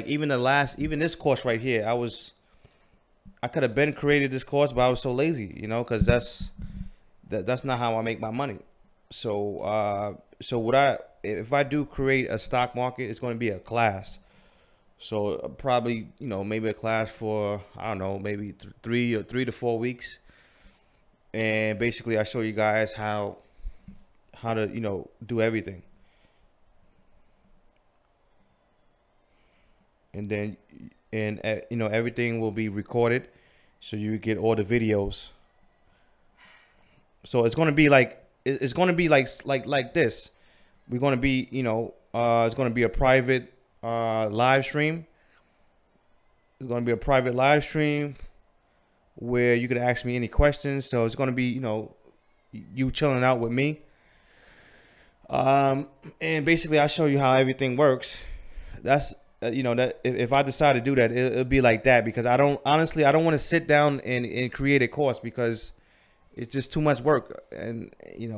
even this course right here. I could have been created this course, but I was so lazy, because that's not how I make my money. So if I do create a stock market, it's going to be a class. So probably, maybe a class for, I don't know, maybe 3 to 4 weeks. And basically I show you guys how to, do everything. And then, everything will be recorded, so you get all the videos. So it's going to be like this. We're going to be, it's going to be a private live stream. It's going to be a private live stream where you could ask me any questions. So it's going to be, you chilling out with me. And basically I show you how everything works. That's, that if I decide to do that, it'll be like that, because I don't want to sit down and create a course, because it's just too much work, and it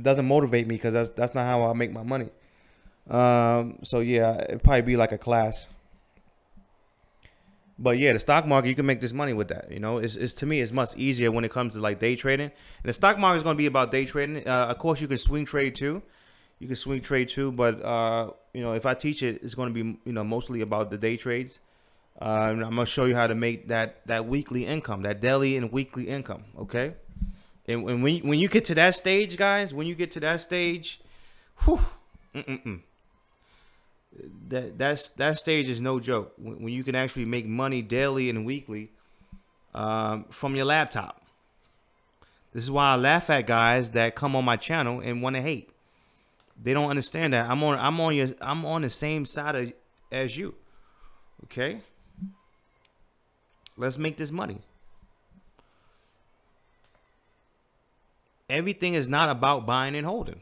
doesn't motivate me, because that's not how I make my money. So yeah, it'd probably be like a class. But yeah, the stock market, you can make this money with that. It's to me, it's much easier when it comes to like day trading. And the stock market is going to be about day trading. Of course, you can swing trade too. But if I teach it, it's going to be mostly about the day trades. I'm going to show you how to make that weekly income, that daily and weekly income. Okay. And when you get to that stage, guys, whew, that stage is no joke. When you can actually make money daily and weekly from your laptop. This is why I laugh at guys that come on my channel and want to hate. They don't understand that I'm on the same side as you. Okay? Let's make this money. Everything is not about buying and holding.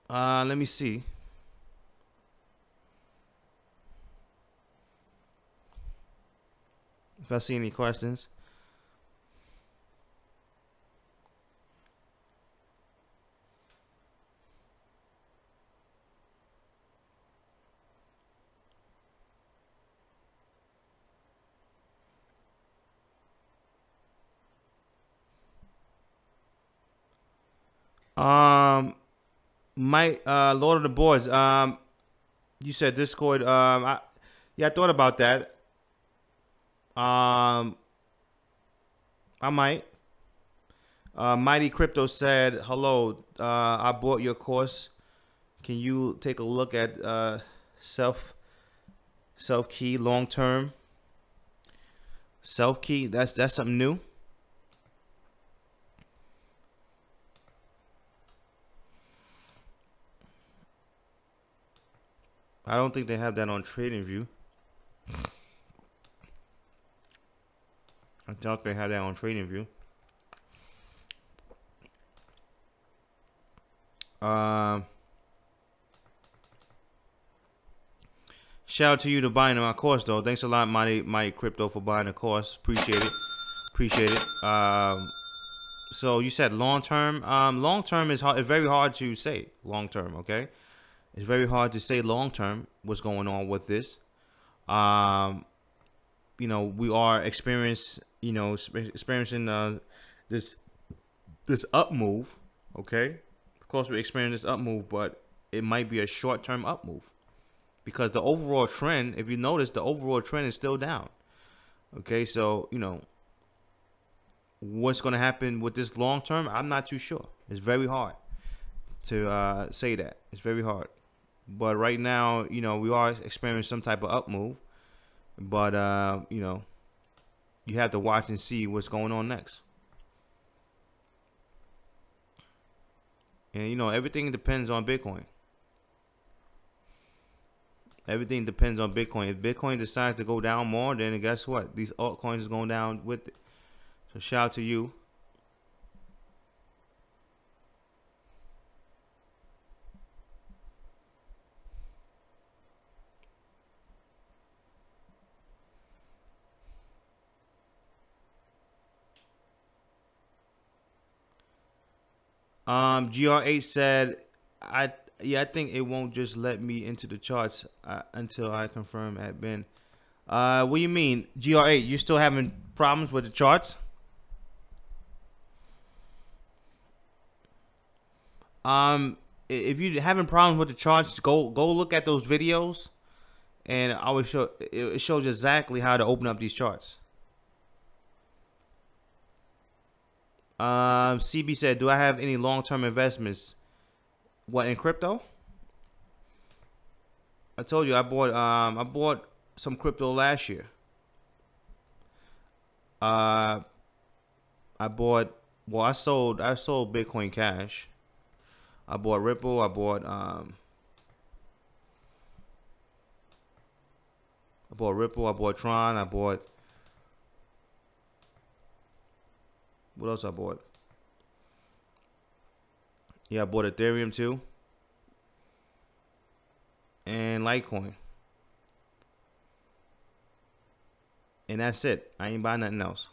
Let me see. If I see any questions. My Lord of the Boards. You said Discord. Yeah, I thought about that. I might. Mighty Crypto said, "Hello. I bought your course. Can you take a look at self key long term? Self key. That's something new." I don't think they have that on TradingView. I doubt they have that on TradingView. Shout out to you to buying my course though. Thanks a lot, Mighty Crypto, for buying the course. Appreciate it. Appreciate it. So you said long term. Long term is hard. It's very hard to say long term. Okay. It's very hard to say long term what's going on with this. You know, we are experiencing this up move. Okay, of course we're experiencing this up move, but it might be a short term up move because the overall trend, if you notice, the overall trend is still down. Okay, so you know what's going to happen with this long term. I'm not too sure. It's very hard to say that. It's very hard. But right now, you know, we are experiencing some type of up move. But, you know, you have to watch and see what's going on next. And, you know, everything depends on Bitcoin. Everything depends on Bitcoin. If Bitcoin decides to go down more, then guess what? These altcoins is going down with it. So shout out to you. GR8 said, I think it won't just let me into the charts until I confirm at Ben. What do you mean, GR8? You still having problems with the charts? If you're having problems with the charts, go look at those videos, and I will show. It shows exactly how to open up these charts. CB said, "Do I have any long-term investments? What, in crypto?" I told you I bought some crypto last year. I sold Bitcoin Cash. I bought Ripple. I bought Tron. I bought, what else I bought? Yeah, I bought Ethereum too. And Litecoin. And that's it. I ain't buying nothing else.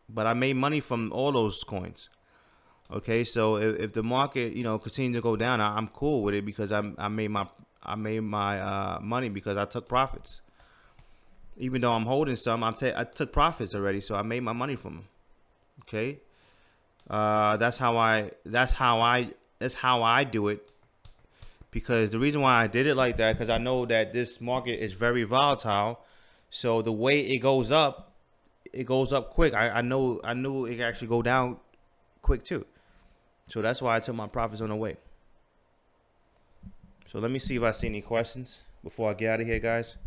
But I made money from all those coins. Okay, so if the market, you know, continues to go down, I'm cool with it because I made my money because I took profits. Even though I'm holding some, I took profits already, so I made my money from them. Okay, that's how I do it. Because the reason why I did it like that, because I know that this market is very volatile. So the way it goes up quick. I knew it could actually go down quick too. So that's why I took my profits on the way. So let me see if I see any questions before I get out of here, guys.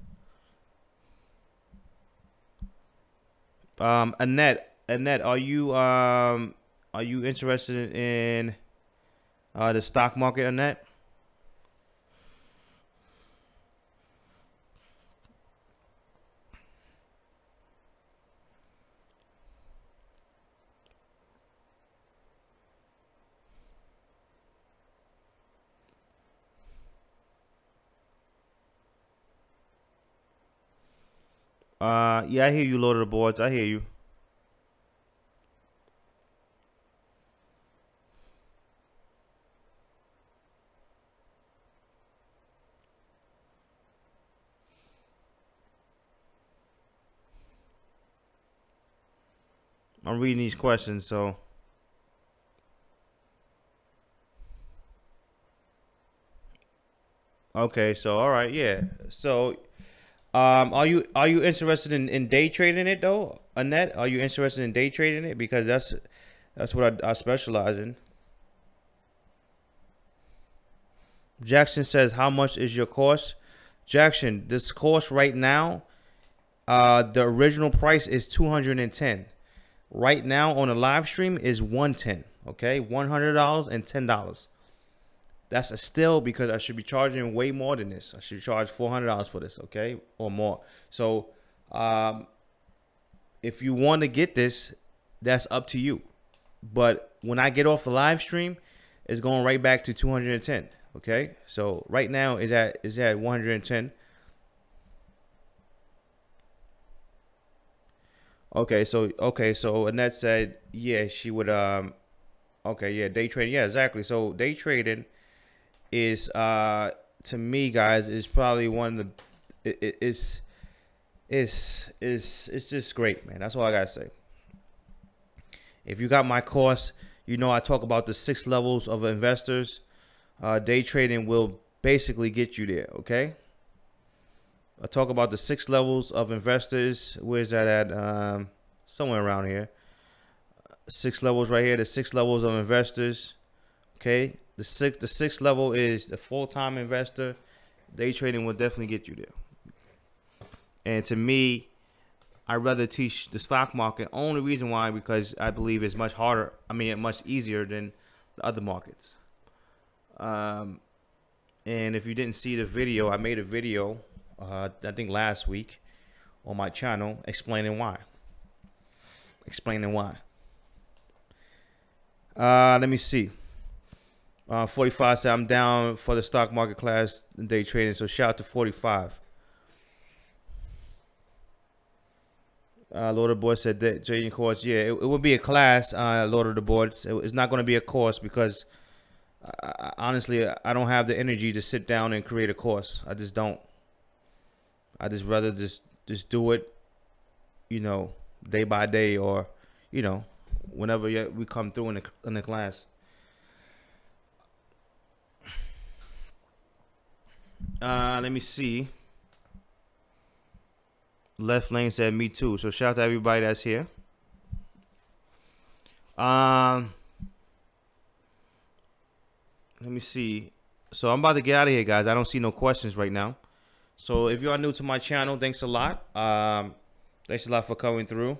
Annette, are you interested in the stock market, Annette? Yeah, I hear you, Lord of the Boards. I hear you. I'm reading these questions, so Okay, so all right, yeah. So are you interested in day trading it though, Annette? Are you interested in day trading it? Because that's what I specialize in. Jackson says, how much is your course? Jackson, this course right now, the original price is 210. Right now on a live stream is 110. Okay, $100 and $10. That's a steal because I should be charging way more than this. I should charge $400 for this, okay, or more. So, if you want to get this, that's up to you. But when I get off the live stream, it's going right back to 210. Okay, so right now is at 110. Okay, so Annette said, yeah, she would okay, yeah, day trading, yeah, exactly. So day trading is to me, guys, is probably one of the it's just great, man. That's all I gotta say. If you got my course, you know I talk about the 6 levels of investors. Day trading will basically get you there, okay? I talk about the 6 levels of investors. Where's that at? Somewhere around here. 6 levels right here. The 6 levels of investors. Okay, the sixth level is the full-time investor. Day trading will definitely get you there. And to me, I'd rather teach the stock market. Only reason why, because I believe it's much harder. I mean, much easier than the other markets. And if you didn't see the video, I made a video, I think last week on my channel explaining why. Let me see. 45 said I'm down for the stock market class day trading. So shout out to 45. Lord of the Board said that trading course. Yeah, it would be a class, Lord of the Board. It's not going to be a course because honestly, I don't have the energy to sit down and create a course. I just don't. I just rather just do it, you know, day by day, or, you know, whenever we come through in the class. Let me see. Left Lane said me too. So shout out to everybody that's here. Let me see. So I'm about to get out of here, guys. I don't see no questions right now. So if you are new to my channel, thanks a lot. Thanks a lot for coming through.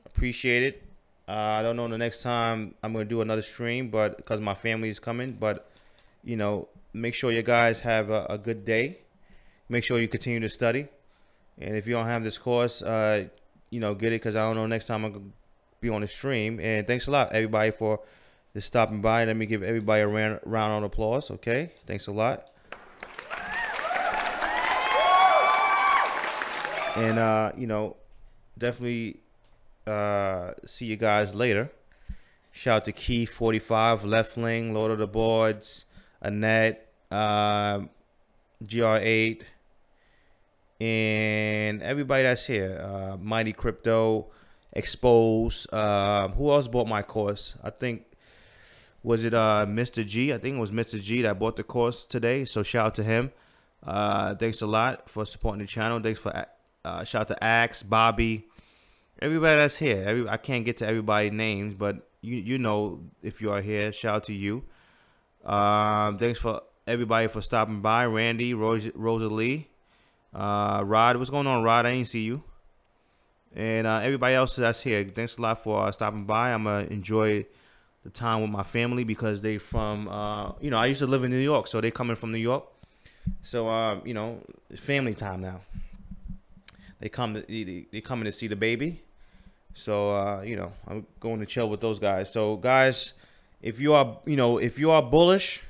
Appreciate it. I don't know the next time I'm going to do another stream, but because my family is coming. But, you know, make sure you guys have a good day. Make sure you continue to study. And if you don't have this course, you know, get it, because I don't know next time I'm going to be on the stream. And thanks a lot, everybody, for just stopping by. Let me give everybody a round of applause, okay? Thanks a lot. And, you know, definitely see you guys later. Shout out to Keith 45, Left Lane, Lord of the Boards, Annette, GR8, and everybody that's here. Mighty Crypto, Expose. Who else bought my course? I think, was it Mr. G? I think it was Mr. G that bought the course today. So shout out to him. Thanks a lot for supporting the channel. Thanks for shout out to Axe, Bobby, everybody that's here. I can't get to everybody's names, but you know, if you are here, shout out to you. Thanks for everybody for stopping by. Randy, Rosalie, Rod, what's going on, Rod? I ain't see you. And everybody else that's here, thanks a lot for stopping by. I'm gonna enjoy the time with my family because they from you know, I used to live in New York, so they coming from New York. So you know, it's family time now. They coming to see the baby. So you know, I'm going to chill with those guys. So guys, if you are, you know, if you are bullish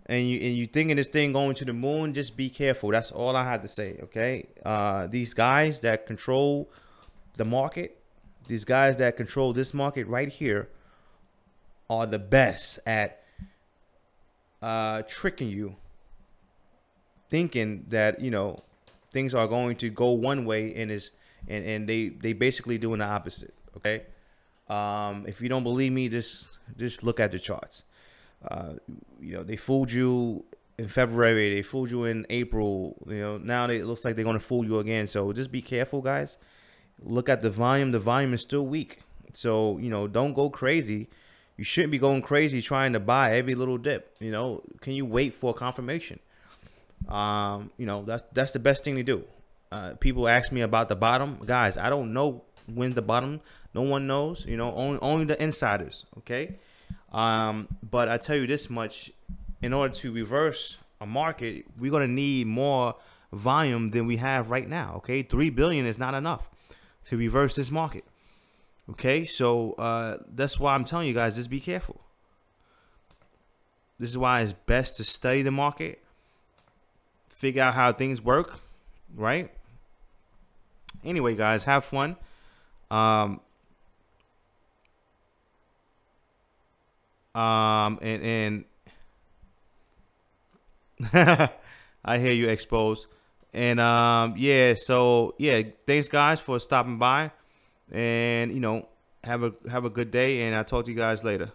and you thinking this thing going to the moon, just be careful. That's all I had to say. Okay, these guys that control the market, these guys that control this market right here, are the best at tricking you, thinking that, you know, things are going to go one way, and they basically doing the opposite. Okay, if you don't believe me, just look at the charts. You know, they fooled you in February, they fooled you in April. You know, now it looks like they're going to fool you again. So just be careful, guys. Look at the volume. The volume is still weak. So, you know, don't go crazy. You shouldn't be going crazy trying to buy every little dip. You know, can you wait for confirmation? You know, that's the best thing to do. People ask me about the bottom. Guys, I don't know when's the bottom. No one knows. You know, only the insiders. Okay. But I tell you this much. In order to reverse a market, we're going to need more volume than we have right now. Okay. 3 billion is not enough to reverse this market. Okay. So that's why I'm telling you guys, just be careful. This is why it's best to study the market, figure out how things work, right? Anyway, guys, have fun. And I hear you, Exposed. And yeah, so yeah, thanks guys for stopping by, and you know, have a good day, and I'll talk to you guys later.